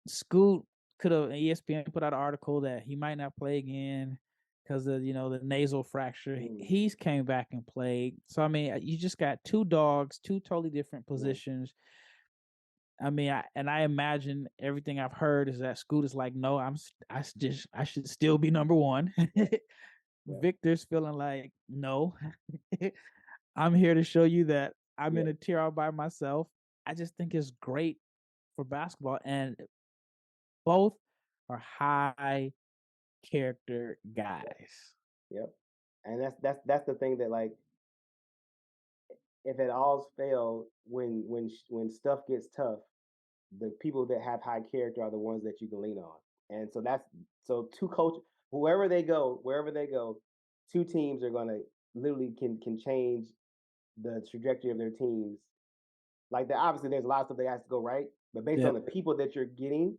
Scoot could have ESPN put out an article that he might not play again because of the nasal fracture. Mm, He's came back and played. So I mean, you just got two dogs, two totally different yeah. positions. I mean, I imagine everything I've heard is that Scoot is like, no, I should still be number one. Yeah. Yeah. Victor's feeling like, no, I'm here to show you that I'm Yeah. in a tier all by myself. I just think it's great for basketball, and both are high character Yep. guys. Yep. And that's the thing that like if it all fails when stuff gets tough, the people that have high character are the ones that you can lean on. And so that's so two coach wherever they go, two teams are gonna literally can change the trajectory of their teams. Like that, obviously, there's a lot of stuff that has to go right, but based on Yep. the people that you're getting,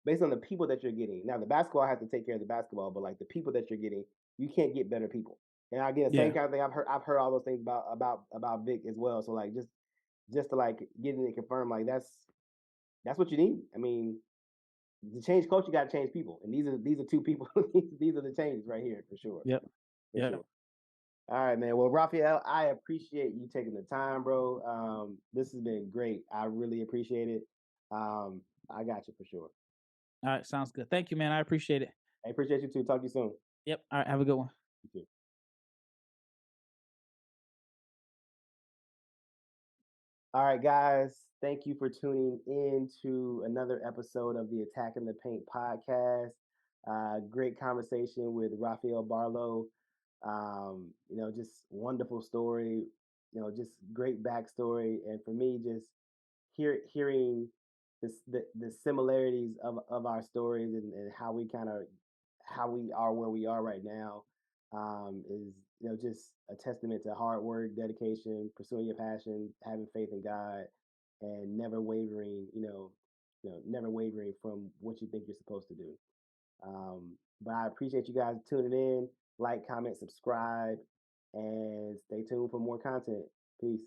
based on the people that you're getting. Now, the basketball has to take care of the basketball, but like the people that you're getting, you can't get better people. And again, same Yeah. kind of thing. I've heard all those things about Vic as well. So like just to like getting it confirmed, like that's what you need. I mean, to change coach, you got to change people, and these are two people. These are the changes right here for sure, Yep. for Yep. sure. All right, man. Well, Rafael, I appreciate you taking the time, bro. This has been great. I really appreciate it. I got you for sure. All right. Sounds good. Thank you, man. I appreciate it. I appreciate you too. Talk to you soon. Yep. All right. Have a good one. You too. All right, guys. Thank you for tuning in to another episode of the Attack in the Paint podcast. Great conversation with Rafael Barlowe. Just wonderful story. Just great backstory, and for me, just hearing the similarities of our stories and how we kind of how we are where we are right now is just a testament to hard work, dedication, pursuing your passion, having faith in God, and never wavering. Never wavering from what you think you're supposed to do. But I appreciate you guys tuning in. Like, comment, subscribe, and stay tuned for more content. Peace.